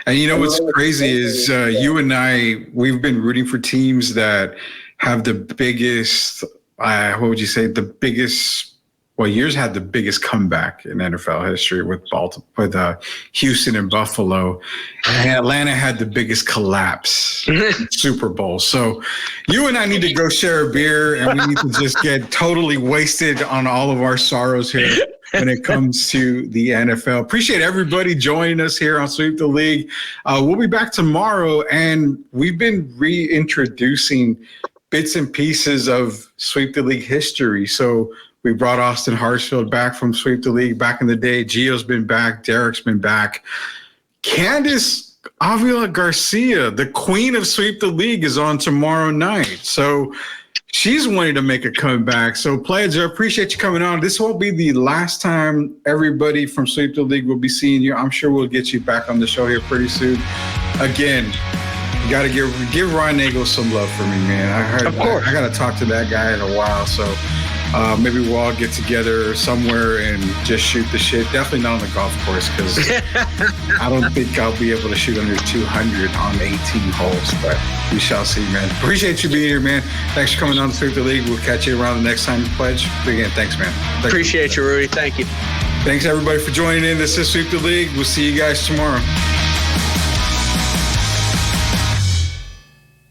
you know what's crazy is you and I, we've been rooting for teams that have the biggest, what would you say, the biggest, well, yours had the biggest comeback in NFL history with Houston and Buffalo. And Atlanta had the biggest collapse in Super Bowl. So you and I need to go share a beer, and we need to just get totally wasted on all of our sorrows here when it comes to the NFL. Appreciate everybody joining us here on Sweep the League. We'll be back tomorrow, and we've been reintroducing bits and pieces of Sweep the League history. So we brought Austin Hartsfield back from Sweep the League back in the day. Gio's been back. Derek's been back. Candace Avila Garcia, the queen of Sweep the League, is on tomorrow night. So she's wanting to make a comeback. So, players, I appreciate you coming on. This won't be the last time everybody from Sweep the League will be seeing you. I'm sure we'll get you back on the show here pretty soon. Again, you got to give Ryan Nagel some love for me, man. I got to talk to that guy in a while. So maybe we'll all get together somewhere and just shoot the shit. Definitely not on the golf course, because I don't think I'll be able to shoot under 200 on 18 holes, but we shall see, man. Appreciate you being here, man. Thanks for coming on to Sweep the League. We'll catch you around the next time you pledge. Again, thanks, man. Appreciate you, Rudy. Thank you. Thanks, everybody, for joining in. This is Sweep the League. We'll see you guys tomorrow.